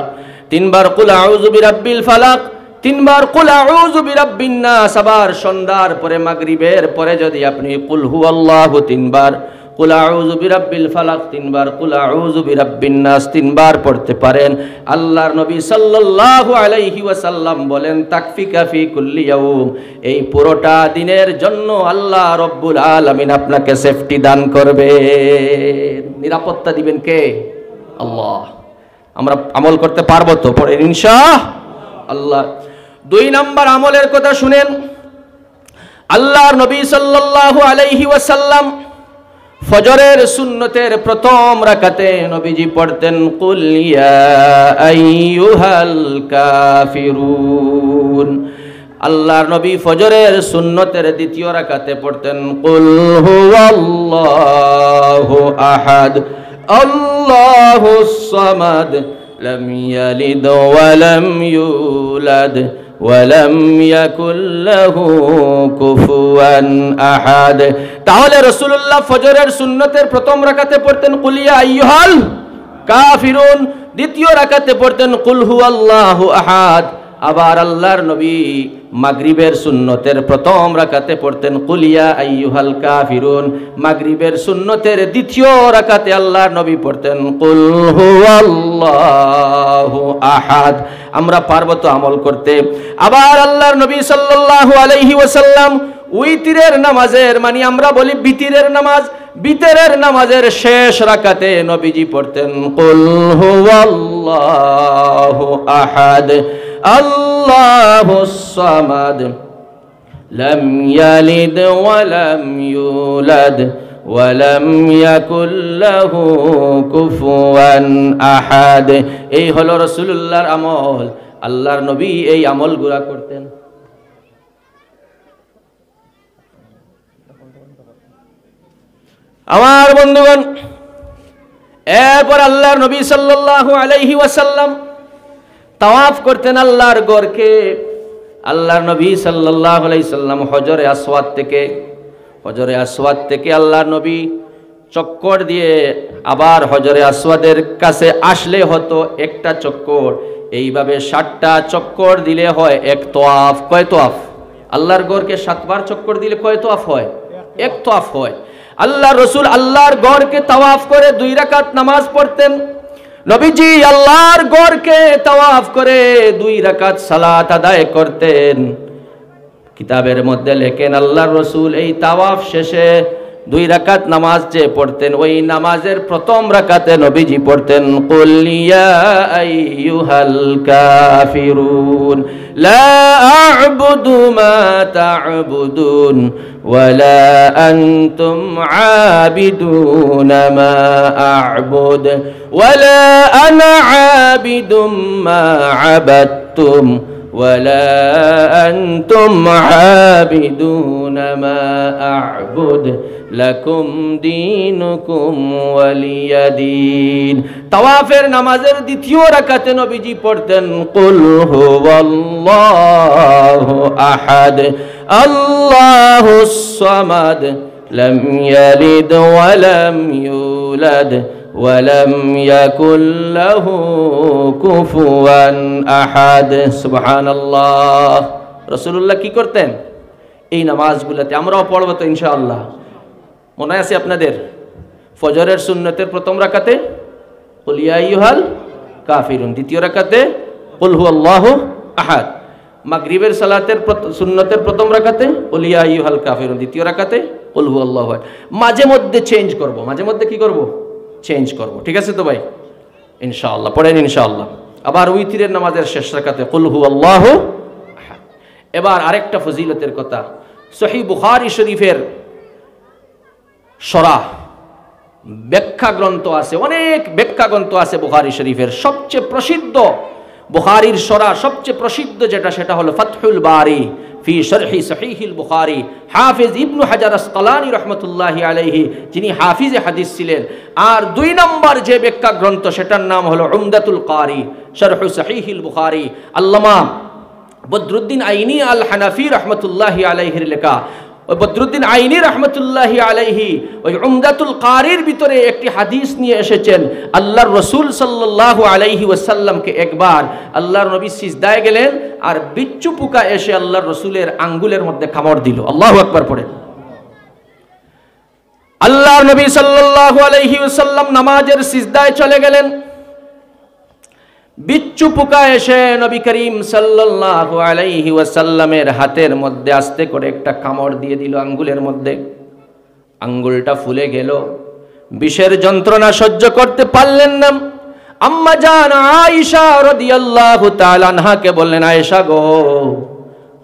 3 বার কুল আউযু বিরাব্বিল ফালাক, 3 বার কুল আউযু বিরাব্বিন নাস। আবার সন্ধ্যার পরে মাগরিবের পরে যদি আপনি কুল হুয়াল্লাহু 3 বার, কুল আউযু বিরাব্বিল ফালাক 3 বার, কুল আউযু বিরাব্বিন নাস 3 বার পড়তে পারেন, আল্লাহর নবী সাল্লাল্লাহু আলাইহি ওয়াসাল্লাম বলেন তাকফিকা ফি কুল্লি ইয়াউম, এই পুরোটা দিনের জন্য আল্লাহ রব্বুল আলামিন আপনাকে সেফটি দান করবে। নিরাপত্তা দিবেন কে? আল্লাহ। আমরা আমল করতে পারবো তো? পড়েন ইনশাআল্লাহ। 2 নম্বর আমলের কথা শুনেন। আল্লাহর নবী সাল্লাল্লাহু আলাইহি ওয়াসাল্লাম ফজরের সুন্নতের প্রথম রাকাতে নবীজি পড়তেন কুল ইয়া আইয়ুহাল কাফিরুন। আল্লাহর নবী ফজরের সুন্নতের দ্বিতীয় রাকাতে পড়তেন কুল হুয়াল্লাহু আহাদ আল্লাহুস সামাদ লাম ইয়ালিদ ওয়া লাম ইউলাদ ওয়ালাম ইয়াকুল লাহু কুফুয়ান আহাদ। তাহলে রাসূলুল্লাহ ফজরের সুন্নতের প্রথম রাকাতে পড়তেন কুল ইয়া আইয়ুহাল কাফিরুন, দ্বিতীয় রাকাতে পড়তেন কুল হুয়াল্লাহু আহাদ। আবার আল্লাহর নবী মাগরিবের সুন্নতের প্রথম রাকাতে পড়তেন কুল ইয়া আইয়ুহাল কাফিরুন, মাগরিবের সুন্নতের দ্বিতীয় রাকাতে আল্লাহর নবী পড়তেন কুল হুয়াল্লাহু আহাদ। আমরা পারবো তো আমল করতে? আবার আল্লাহর নবী সাল্লাল্লাহু আলাইহি ওয়াসাল্লাম উইতিরের নামাজের, মানে আমরা বলি বিতিরের নামাজ, বিতরের নামাজের শেষ রাকাতে নবীজি পড়তেন কুল হুয়াল্লাহু আহাদ আল্লাহুস সামাদ লাম ইয়ালিদ ওয়া লাম ইউলাদ ওয়া লাম ইয়াকুল লাহু কুফুয়ান আহাদ। এই হলো রাসূলুল্লাহর আমল। আল্লাহর নবী এই আমলগুলো করতেন। আমার বন্ধুগণ, এরপর আল্লাহর নবী সাল্লাল্লাহু আলাইহি ওয়াসাল্লাম তাওয়াফ করতেন আল্লাহর ঘরকে। আল্লাহর নবী সাল্লাল্লাহু আলাইহি সাল্লাম হজরে আসওয়াদ থেকে আল্লাহর নবী চক্কর দিয়ে আবার হজরে আসওয়াদের কাছে আসলে হতো একটা চক্কর। এইভাবে 7টা চক্কর দিলে হয় এক তোয়াফ। কয় তোয়াফ? আল্লাহর ঘরকে 7 বার চক্কর দিলে কয় তোয়াফ হয়? এক তোয়াফ হয়। আল্লাহ রসুল আল্লাহর ঘরকে তাওয়াফ করে 2 রাকাত নামাজ পড়তেন। নবীজি আল্লাহর ঘরকে তাওয়াফ করে 2 রাকাত সালাত আদায় করতেন। কিতাবের মধ্যে লেখেন আল্লাহর রসুল এই তাওয়াফ শেষে 2 রাকাত নামাজ যে পড়তেন, ওই নামাজের প্রথম রাকাতে নবীজি পড়তেন কুল ইয়া আইয়ুহাল কাফিরুন লা আ'বুদু মা তা'বুদুন ওয়ালা আনতুম আবিদুনা মা আ'বুদ ওয়ালা আনা আবিদুম মা আবাদতুম ولا أنتم عابدون ما أعبد لكم دينكم ولي دين। তাওয়াফের নামাজের দ্বিতীয় রাকাতে নবীজি পড়তেন কুল হুয়াল্লাহু আহাদ আল্লাহুস সামাদ লাম ইয়ালিদ ওয়া লাম ইউলাদ ولم يكن له كفوا أحد সুবহানাল্লাহ। রাসূলুল্লাহ কি করতেন? এই নামাজগুলোতে আমরাও পড়ব তো ইনশাআল্লাহ। মনে আছে আপনাদের? ফজরের সুন্নতের প্রথম রাকাতে কুল ইয়া আইয়ুহাল কাফিরুন, দ্বিতীয় রাকাতে কুল হুয়াল্লাহু আহাদ। মাগরিবের সালাতের সুন্নতের প্রথম রাকাতে কুল ইয়া আইয়ুহাল কাফিরুন, দ্বিতীয় রাকাতে কুল হুয়াল্লাহু আহাদ। মাঝে মধ্যে চেঞ্জ করব, মাঝে মধ্যে কি করব? চেঞ্জ করব। ঠিক আছে তো ভাই? ইনশাআল্লাহ পড়েন ইনশাআল্লাহ। আবার উইতিরের নামাজের শেষ রাকাতে কুল হুয়াল্লাহু আহাদ। এবার আরেকটা ফজিলতের কথা, সহিহ বুখারী শরীফের শরাহ ব্যাখ্যা গ্রন্থ আছে, অনেক ব্যাখ্যা গ্রন্থ আছে বুখারী শরীফের। সবচেয়ে প্রসিদ্ধ বুখারীর শরাহ, সবচেয়ে প্রসিদ্ধ যেটা, সেটা হলো ফাতহুল বারি ফি শরহি সহিহিল বুখারী। হাফিজ ইবনু হাজার আসকালানী রহমতুল্লাহি আলাইহি, যিনি হাফিজে হাদিস ছিলেন। আর 2 নম্বর যে ব্যাখ্যা গ্রন্থ, সেটার নাম হলো উমদাতুল কারি শরহু সহিহিল বুখারী। আল্লামা বদরুদ্দিন আইনি আল হানাফি রহমতুল্লাহি আলাইহির লেখা। ওই বদরুদ্দিন আইনি রহমতুল্লাহি আলাইহি ওই উমদাতুল কারির ভিতরে একটি হাদিস নিয়ে এসেছেন। আল্লাহর রসুল সাল্লাল্লাহু আলাইহি ওয়াসাল্লামকে একবার আল্লাহর নবী সিজদায় গেলেন, আর বিচ্ছু পোকা এসে আল্লাহর রসুলের আঙ্গুলের মধ্যে কামড় দিল। আল্লাহু আকবার পড়েন। আল্লাহর নবী সাল্লাল্লাহু আলাইহি ওয়াসাল্লাম নামাজের সিজদায় চলে গেলেন, বিচ্ছু পোকা এসে নবী করিম সাল্লাল্লাহু আলাইহি ওয়াসাল্লামের হাতের মধ্যে আস্তে করে একটা কামড় দিয়ে দিল আঙ্গুলের মধ্যে। আঙ্গুলটা ফুলে গেল, বিষের যন্ত্রণা সহ্য করতে পারলেন না। আম্মা জান আয়েশা রাদিয়াল্লাহু তাআলা আনহাকে বললেন, আয়েশা গো,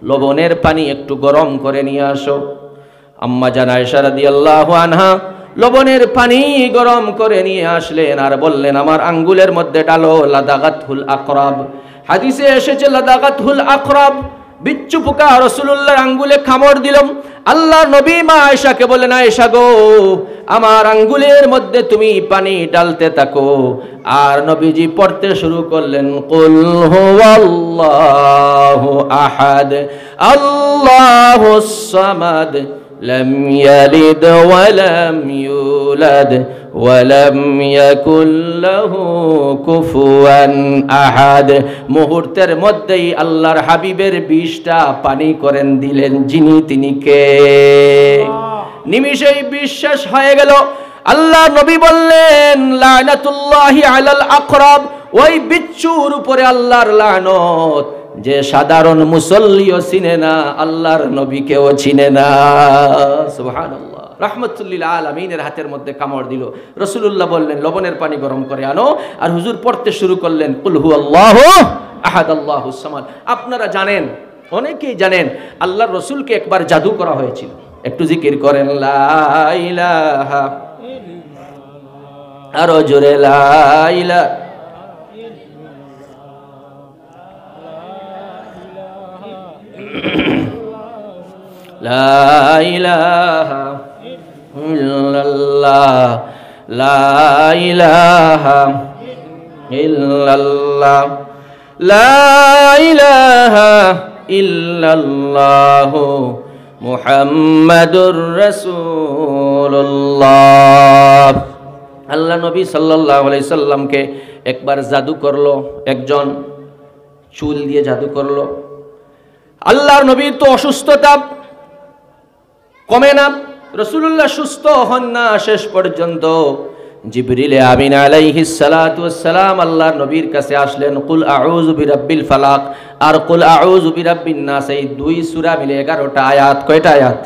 লবণের পানি একটু গরম করে নিয়ে আসো। আম্মা জান আয়েশা রাদিয়াল্লাহু আনহা লবণের পানি গরম করে নিয়ে আসলেন, আর বললেন, আমার আঙ্গুলের মধ্যে ডালো। লাদাগাতহুল আকরাব, হাদিসে এসেছে লাদাগাতহুল আকরাব, বিচ্ছু পোকা রাসূলুল্লাহর আঙ্গুলে কামড় দিল। আল্লাহ নবী মা আয়েশাকে বললেন, আয়েশা গো, আমার আঙ্গুলের মধ্যে তুমি পানি ডালতে থাকো। আর নবীজি পড়তে শুরু করলেন, কুল হুয়াল্লাহু আহাদ আল্লাহুস সামাদ لم يلد ولم يولد ولم يكن له كفوا أحد। মুহূর্তের মধ্যেই আল্লাহর হাবিবের 20টা পানি করেন দিলেন। যিনি তিনি কে? নিমিষেই বিশ্বাস হয়ে গেল। আল্লাহ নবী বললেন, লানাতুল্লাহি আলাল আকরাব, ওই বিচ্ছুর উপরে আল্লাহর লানত, যে সাধারণ মুসল্লিও চিনে না, আল্লাহর নবীকেও চিনে না। সুবহানাল্লাহ। রাহমাতুল্লিল আলামিনের হাতের মধ্যে কামড় দিল। রাসূলুল্লাহ বললেন, লবণের পানি গরম করে আনো। আর হুজুর পড়তে শুরু করলেন, কুল হুয়াল্লাহু আহাদ আল্লাহুস সামাদ। আপনারা জানেন, অনেকেই জানেন, আল্লাহর রাসূলকে একবার জাদু করা হয়েছিল। একটু জিকির করেন, লা ইলাহা ইল্লাল্লাহ, আরো জোরে লা ইলাহা লা ইলাহা ইল্লাল্লাহ, লা ইলাহা ইল্লাল্লাহ, লা ইলাহা ইল্লাল্লাহ মুহাম্মাদুর রাসূলুল্লাহ। আল্লাহ নবী সাল্লাল্লাহু আলাইহি সাল্লামকে একবার জাদু করলো, একজন চুল দিয়ে জাদু করলো। আল্লাহর নবীর তো অসুস্থতা কমে না, রাসূলুল্লাহ সুস্থ হন না। শেষ পর্যন্ত জিবরিল আমিন আলাইহিস সালাতু ওয়াস সালাম আল্লাহর নবীর কাছে আসলেন। কুল আউযু বিরাব্বিল ফালাক আর কুল আউযু বিরাব্বিন নাস, এই 2 সূরা মিলে 11টা আয়াত। কয়টা আয়াত?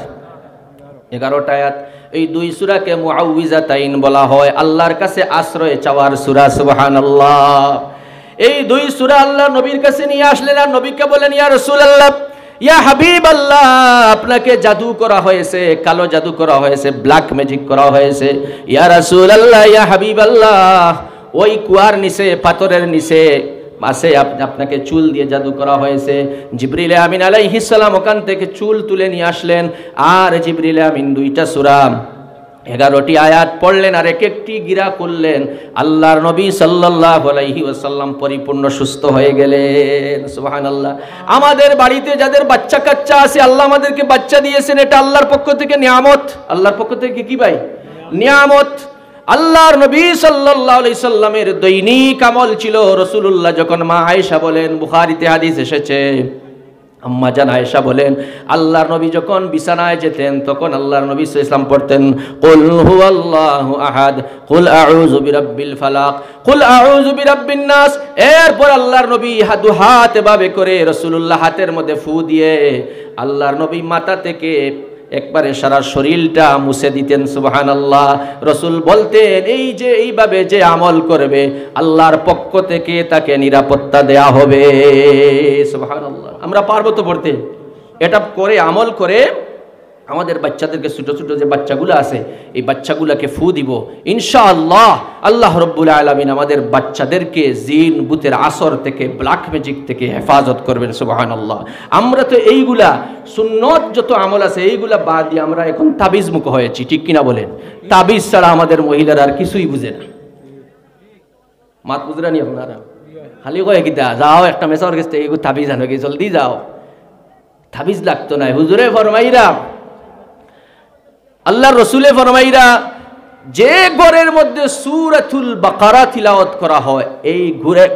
11টা আয়াত। এই 2 সূরাকে মুআউযিজাতাইন বলা হয়, আল্লাহর কাছে আশ্রয় চাওয়ার সূরা। সুবহানাল্লাহ। এই 2 সূরা আল্লাহ নবীর কাছে নিয়ে আসলেন, আর নবীকে বলেন, ইয়া রাসূলুল্লাহ, ইয়া হাবিবাল্লাহ, আপনাকে জাদু করা হয়েছে, কালো জাদু করা হয়েছে, ব্ল্যাক ম্যাজিক করা হয়েছে। ইয়া রাসূলুল্লাহ, ইয়া হাবিবাল্লাহ, ওই কুয়ার নিচে, পাথরের নিচে আছে, আপনাকে চুল দিয়ে জাদু করা হয়েছে। জিবরিল আমিন আলাইহিস সালাম ওখান থেকে চুল তুলে নিয়ে আসলেন, আর জিবরিল আমিন 2টা সূরা 11টি আয়াত পড়লেন, আর এক একটি গিরা করলেন। আল্লাহর নবী সাল্লাল্লাহু আলাইহি ওয়াসাল্লাম পরিপূর্ণ সুস্থ হয়ে গেলেন। সুবহানাল্লাহ। আমাদের বাড়িতে যাদের বাচ্চা কাচ্চা আছে, আল্লাহ আমাদেরকে বাচ্চা দিয়েছেন, এটা আল্লাহর পক্ষ থেকে নিয়ামত। আল্লাহর পক্ষ থেকে কি ভাই? নিয়ামত। আল্লাহর নবী সাল্লাল্লাহু আলাইহি সাল্লামের দৈনিক আমল ছিল। রাসূলুল্লাহ যখন মা আয়েশা বলেন, বুখারীতে হাদিস এসেছে, আম্মা জান আয়েশা বলেন, আল্লাহর নবী যখন বিছানায় যেতেন তখন আল্লাহর নবী সাল্লাল্লাহু আলাইহি ওয়াসাল্লাম পড়তেন কুল হুয়াল্লাহু আহাদ, কুল আউযু বিরাব্বিল ফালাক, কুল আউযু বিরাব্বিন নাস। এরপর আল্লাহর নবী হাত এভাবে করে রাসূলুল্লাহ হাতের মধ্যে ফু দিয়ে আল্লাহর নবী মাথা থেকে একবারে সারা শরীরটা মুছে দিতেন। সুবহানাল্লাহ। রাসূল বলতেন, এই যে এইভাবে যে আমল করবে আল্লাহর পক্ষ থেকে তাকে নিরাপত্তা দেয়া হবে। সুবহানাল্লাহ। আমরা পারবো তো পড়তে? এটা করে আমল করে আমাদের বাচ্চাদেরকে, ছোট ছোট যে বাচ্চাগুলো আছে এই বাচ্চাগুলোকে ফু দিব ইনশাআল্লাহ। আল্লাহ রাব্বুল আলামিন আমাদের বাচ্চাদেরকে জিন ভূতের আসর থেকে, ব্ল্যাক ম্যাজিক থেকে হেফাজত করবেন। সুবহানাল্লাহ। আমরা তো এইগুলা সুন্নত যত আমল আছে এইগুলা বাদ দিয়ে আমরা এখন তাবিজ মুখ হয়েছি, ঠিক কিনা বলেন? তাবিজ ছাড়া আমাদের মহিলারা আর কিছুই বুঝে না। মাত বুঝরা নি আপনারা? খালি কয়ে কিতা যাও একটা মেসার কাছে থেকে তাবিজ আনো, কি জলদি যাও। তাবিজ লাগতো না। হুজুরে ফরমাইরা, আল্লাহর রাসূলে ফরমাইরা, যে ঘরের মধ্যে সূরাতুল বাকারা তিলাওয়াত করা হয় এই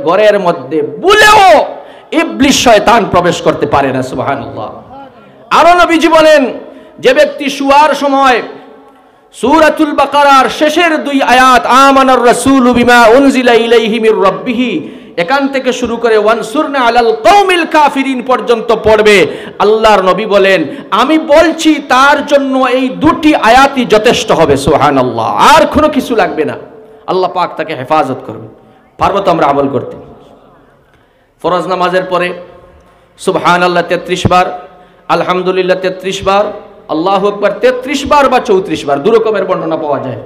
ঘরের মধ্যে ভুলেও ইবলিস শয়তান প্রবেশ করতে পারে না। সুবহানাল্লাহ। আরো নবীজি বলেন, যে ব্যক্তি শুয়ার সময় সূরাতুল বাকারার শেষের 2 আয়াত আমানার রাসূলু বিমা উনজিলা ইলাইহি মির রাব্বিহি এখান থেকে শুরু করে ওয়ানসুরনা আলাল কওমিল কাফিরিন পর্যন্ত পড়বে, আল্লাহর নবী বলেন আমি বলছি তার জন্য এই 2টি আয়াতই যথেষ্ট হবে। সুবহানাল্লাহ। আর কোনো কিছু লাগবে না। আল্লাহ পাক তাকে হেফাজত করবে। পারবো তো আমরা আমল করতে? ফরজ নামাজের পরে সুবহানাল্লাহ 33 বার, আলহামদুলিল্লাহ 33 বার, আল্লাহু আকবার 33 বার বা 34 বার, 2 রকমের বর্ণনা পাওয়া যায়।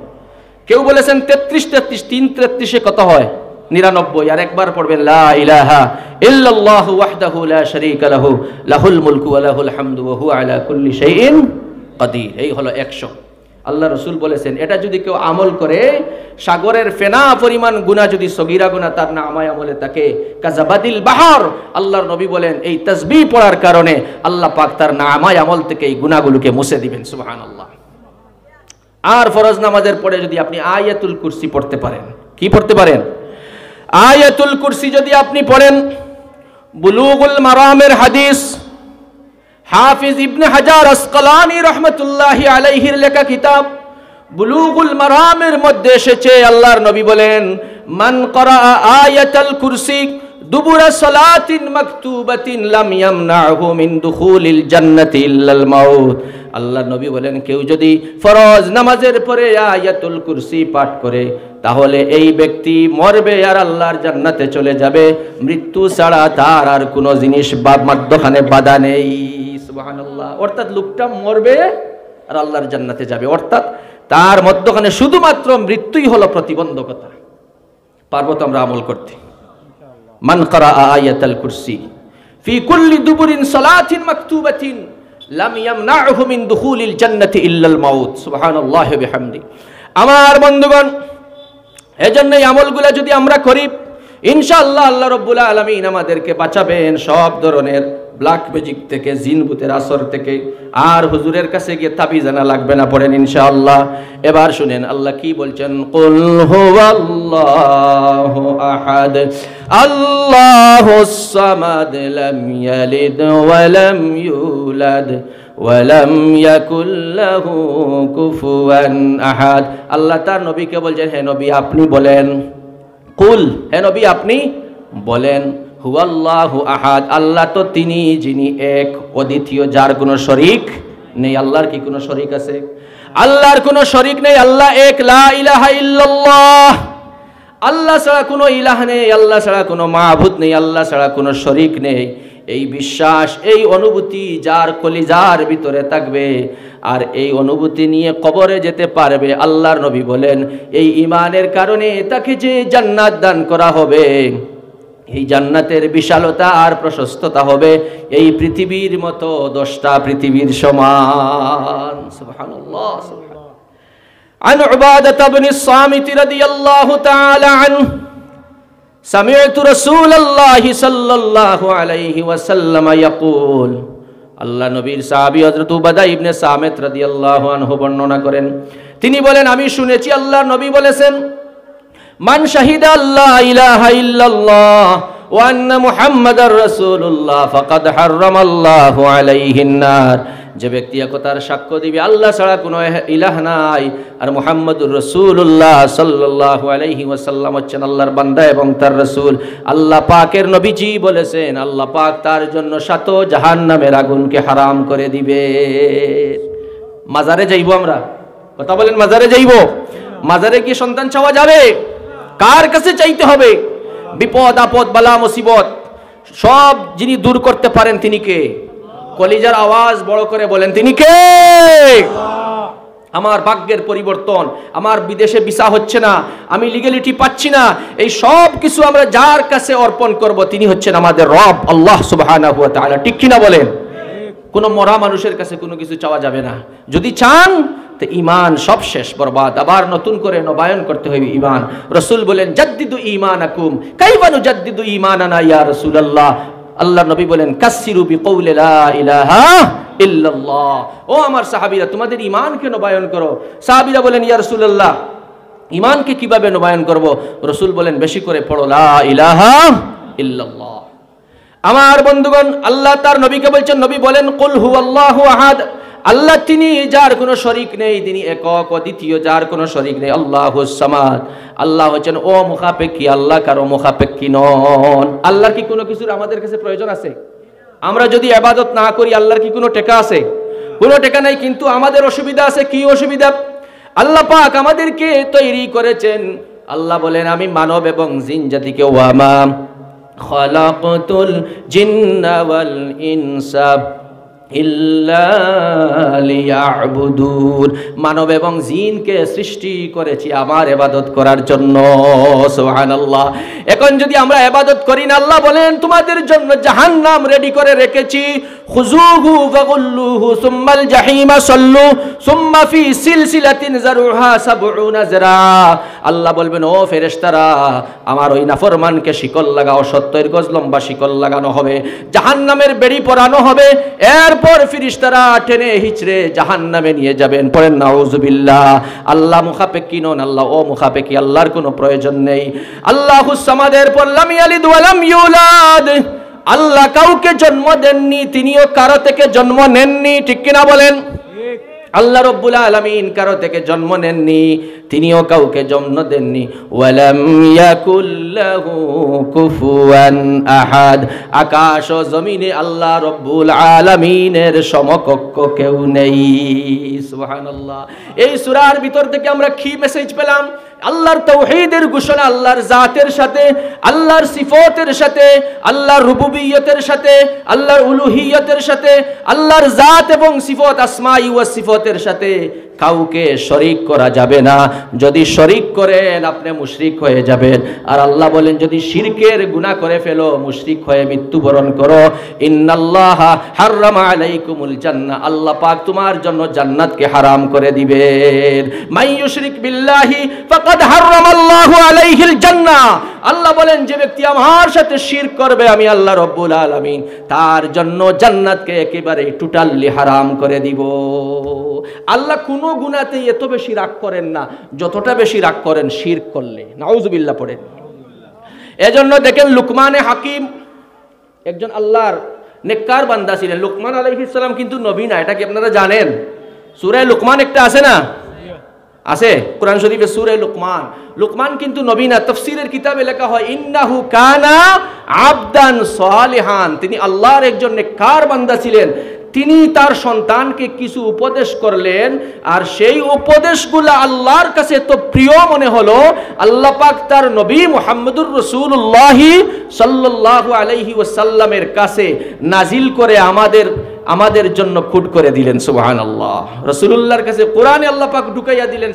কেউ বলেছেন 33 3 33 এ কত হয়? 99। আর একবার পড়বেন লা ইলাহা ইল্লাল্লাহু ওয়াহদাহু লা শারীকা লাহু লাহুল মুলকু ওয়া লাহুল হামদু ওয়া হুয়া আলা কুল্লি শাইইন কাদির। এই হলো 100। আল্লাহ রাসূল বলেছেন এটা যদি কেউ আমল করে সাগরের ফেনা পরিমাণ গুনাহ যদি সগীরা গুনাহ তার নামায় আমলে থাকে কাযাবাদিল বাহর। আল্লাহর নবী বলেন এই তাসবিহ পড়ার কারণে আল্লাহ পাক তার নামায় আমল থেকে এই গুনাহগুলোকে মুছে দিবেন। সুবহানাল্লাহ। আর ফরজ নামাজের পরে যদি আপনি আয়াতুল কুরসি পড়তে পারেন, কি পড়তে পারেন? আয়াতুল কুরসি যদি আপনি পড়েন, বুলুগুল মারামের হাদিস হাফিজ ইবনে হাজার আসকালানি রাহমাতুল্লাহি আলাইহির লেখা কিতাব বুলুগুল মারামের মধ্যে এসেছে, আল্লাহর নবী বলেন মান করা আয়াতুল কুরসি দুবুরা সালাতিন মাকতুবাতিন লাম ইয়ামনাহু মিন দুখুলিল জান্নাতি ইল্লাল মাউত। আল্লাহর নবী বলেন কেউ যদি ফরজ নামাজের পরে আয়াতুল কুরসি পাঠ করে তাহলে এই ব্যক্তি মরবে আর আল্লাহর জান্নাতে চলে যাবে, মৃত্যু ছাড়া তার আর কোনো জিনিস মধ্যখানে বাধা নেই। সুবহানাল্লাহ। অর্থাৎ লোকটা মরবে আর আল্লাহর জান্নাতে যাবে, অর্থাৎ তার মধ্যখানে শুধুমাত্র মৃত্যুই হলো প্রতিবন্ধকতা। পারবো তো আমরা আমল করতে? মান করা আয়াতুল কুরসি ফি কুল্লি দুবুরিন সালাতিন মাকতুবাতিন লাম ইয়ামনাহু মিন দুখুলিল জান্নাতি ইল্লাল মাউত। সুবহানাল্লাহি ওয়া বিহামদি। আমার বন্ধুগণ, এজন্য এই আমলগুলো যদি আমরা করি ইনশাআল্লাহ আল্লাহ রাব্বুল আলামিন আমাদেরকে বাঁচাবেন সব ধরনের ব্ল্যাক ম্যাজিক থেকে, জিন ভূতের আসর থেকে। আর হুজুরের কাছে গিয়ে তাবিজ আনা লাগবে না, পড়েন ইনশাআল্লাহ। এবার শুনেন আল্লাহ কি বলছেন, কুল হুয়াল্লাহু আহাদ আল্লাহুস সামাদ লাম ইয়ালিদ ওয়া লাম ইউলাদ ওয়া লাম ইয়াকুল লাহু কুফুয়ান আহাদ। আল্লাহ তার নবীকে বলছেন, হে নবী আপনি বলেন, কুল, হে নবী আপনি বলেন, হুয়াল্লাহু আহাদ, আল্লাহ তো তিনি যিনি এক অদ্বিতীয়, যার কোনো শরীক নেই। আল্লাহর কি কোনো শরীক আছে? আল্লাহর কোনো শরীক নেই। আল্লাহ এক, লা ইলাহা ইল্লাল্লাহ। আল্লাহ ছাড়া কোনো ইলাহ নেই, আল্লাহ ছাড়া কোনো মাবুদ নেই, আল্লাহ ছাড়া কোনো শরীক নেই। এই বিশ্বাস, এই অনুভূতি যার কলিজার ভিতরে থাকবে আর এই অনুভূতি নিয়ে কবরে যেতে পারবে, আল্লাহর নবী বলেন এই ঈমানের কারণে তাকে যে জান্নাত দান করা হবে, এই জান্নাতের বিশালতা আর প্রশস্ততা হবে এই পৃথিবীর মতো 10টা পৃথিবীর সমান। সুবহানাল্লাহ। عن عبادة بن الصامت رضي الله تعالى عنه سمعت رسول الله صلى الله عليه وسلم يقول। আল্লাহ নবীর সাহাবী হযরত উবাদা ইবনে সামিত রাদিয়াল্লাহু আনহু বর্ণনা করেন, তিনি বলেন আমি শুনেছি আল্লাহর নবী বলেছেন মান শাহিদা আল্লাহ ইলাহা ইল্লাল্লাহ ওয়া আন্না মুহাম্মাদার রাসূলুল্লাহ ফাকাদ হারামাল্লাহু আলাইহিন নার। যে ব্যক্তি একতার সাক্ষ্য দিবে আল্লাহ ছাড়া কোনো ইলাহ নাই আর মুহাম্মাদুর রাসূলুল্লাহ সাল্লাল্লাহু আলাইহি ওয়াসাল্লাম হচ্ছেন আল্লাহর বান্দা এবং তার রাসূল, আল্লাহ পাকের নবীজি বলেছেন আল্লাহ পাক তার জন্য 7 জাহান্নামের আগুনকে হারাম করে দিবে। মাজারে যাইবো আমরা, কথা বলেন মাজারে যাইবো? মাজারে কি সন্তান চাওয়া যাবে? কার কাছে চাইতে হবে? বিপদ আপদ বালা মুসিবত সব যিনি দূর করতে পারেন তিনি কে? কলিজার আওয়াজ বড় করে বলেন তিনি কে? আমার ভাগ্যের পরিবর্তন, আমার বিদেশে ভিসা হচ্ছে না, আমি লিগ্যালিটি পাচ্ছি না, এই সব কিছু আমরা যার কাছে অর্পণ করব তিনি হচ্ছেন আমাদের রব আল্লাহ সুবহানাহু ওয়া তাআলা। ঠিক কিনা বলেন? কোনো মরা মানুষের কাছে কোনো কিছু চাওয়া যাবে না। যদি চান তো ঈমান সব শেষ বরবাদ, আবার নতুন করে নবায়ন করতে হবে ঈমান। রাসূল বলেন জাদ্দিদু ঈমানাকুম কাইফা নুজাদ্দিদু ঈমানানা ইয়া রাসূলুল্লাহ। আল্লাহ নবী বলেন কাসসিরু বিকাউলি লা ইলাহা ইল্লাল্লাহ। ও আমার সাহাবীরা তোমাদের ঈমানকে নবায়ন করো। সাহাবীরা বলেন ইয়া রাসূলুল্লাহ ঈমানকে কিভাবে নবায়ন করব? রাসূল বলেন বেশি করে পড়ো লা ইলাহা ইল্লাল্লাহ। আমার বন্ধুগণ আল্লাহ তার নবীকে বলছেন, নবী বলেন কুল হুয়াল্লাহু আহাদ, আল্লাহ তিনি যার কোনো শরীক নেই, তিনি একক অদ্বিতীয়, যার কোনো শরীক নেই। আল্লাহুস সামাদ, আল্লাহ হচ্ছেন ও মুখাপেক্ষী, আল্লাহ কারো মুখাপেক্ষী নন। আল্লাহর কি কোনো কিছুর আমাদের কাছে প্রয়োজন আছে? আমরা যদি ইবাদত না করি আল্লাহর কি কোনো টেকা আছে? কোনো টেকা নাই, কিন্তু আমাদের অসুবিধা আছে। কি অসুবিধা? আল্লাহ পাক আমাদেরকে তৈরি করেছেন। আল্লাহ বলেন আমি মানব এবং জিন জাতিকে ওয়ামা খালাকতুল জিন্না ওয়াল ইনসা ইল্লা লিয়াবুদুন, মানব এবং জিনকে সৃষ্টি করেছি আমার ইবাদত করার জন্য। সুবহানাল্লাহ। এখন যদি আমরা ইবাদত করি না, আল্লাহ বলেন তোমাদের জন্য জাহান্নাম রেডি করে রেখেছি। খুযুহু ফাগুল্লুহু সুম্মাল জাহিমা সাল্লু সুম্মা ফি সিলসিলাতিন যারুহা ৭০ যরা। আল্লাহ বলবেন ও ফেরেশতারা আমার ওই নাফরমানকে শিকল লাগাও, ৭০ গজ লম্বা শিকল লাগানো হবে, জাহান্নামের বেড়ি পরানো হবে, এরপর ফেরেশতারা টেনে হিচড়ে জাহান্নামে নিয়ে যাবেন। পড়েন নাউযুবিল্লাহ। আল্লাহ মুখাপেক্ষী নন, আল্লাহ ও মুখাপেক্ষী, আল্লাহর কোনো প্রয়োজন নেই। আল্লাহুস সামাদের পর লাম ইয়ালিদ ওয়া লাম ইউলাদ, আল্লাহ কাউকে জন্ম দেননি, তিনিও কারো থেকে জন্ম নেননি। ঠিক কিনা বলেন? আল্লাহ রব্বুল আলামিন কারো থেকে জন্ম নেননি, তিনিও কাউকে জন্ম দেননি। ওয়ালাম ইয়াকুল লাহু কুফুয়ান আহাদ, আকাশ ও জমিনে আল্লাহ রব্বুল আলামিনের সমকক্ষ কেউ নেই। সুবহানাল্লাহ। এই সূরার ভিতর থেকে আমরা কি মেসেজ পেলাম? আল্লাহর তাওহীদের ঘোষণা, আল্লাহর জাতের সাথে, আল্লাহর সিফাতের সাথে, আল্লাহর রুবুবিয়তের সাথে, আল্লাহর উলুহিয়তের সাথে, আল্লাহর জাত এবং সিফাত আসমাই ওয়া সিফাতের সাথে কাউকে শরীক করা যাবে না। যদি শরীক করেন আপনি মুশরিক হয়ে যাবেন। আর আল্লাহ বলেন যদি শিরকের গুনাহ করে ফেলো, মুশরিক হয়ে মৃত্যুবরণ করো, ইন্নাল্লাহা হাররামা আলাইকুমুল জান্নাহ, আল্লাহ পাক তোমার জন্য জান্নাতকে হারাম করে দিবেন। মান ইউশরিক বিল্লাহি ফাকাদ হাররামাল্লাহু আলাইহিল জান্নাহ, আল্লাহ বলেন যে ব্যক্তি আমার সাথে শিরক করবে আমি আল্লাহ রব্বুল আলামিন তার জন্য জান্নাতকে একেবারে টোটালি হারাম করে দিব। আল্লাহ কোনো গুনাহতে এত বেশি রাগ করেন না যতটা বেশি রাগ করেন শিরক করলে। নাউযুবিল্লাহ পড়েন। এজন্য দেখেন লুকমানে হাকিম একজন আল্লাহর নেককার বান্দা ছিলেন। লুকমান আলাইহিস সালাম কিন্তু নবী না, এটা কি আপনারা জানেন? সূরা লুকমান একটা আছে না? আছে কোরআন শরীফে সূরা লুকমান। লুকমান কিন্তু নবী না। তাফসীরের কিতাবে লেখা হয় ইন্নাহু কানা আবদান সালিহান, তিনি আল্লাহর একজন নেককার বান্দা ছিলেন। তিনি তার সন্তানকে কিছু উপদেশ করলেন, আর সেই উপদেশগুলো আল্লাহর কাছে তো প্রিয় মনে হলো, আল্লাহ পাক তার নবী মুহাম্মদুর রাসূলুল্লাহ সাল্লাল্লাহু আলাইহি ওয়াসাল্লামের কাছে নাজিল করে আমাদের জন্য খুট করে দিলেন। সুবহানাল্লাহ। রাসূলুল্লাহর কাছে কোরআনে আল্লাহ পাক ঢুকাইয়া দিলেন।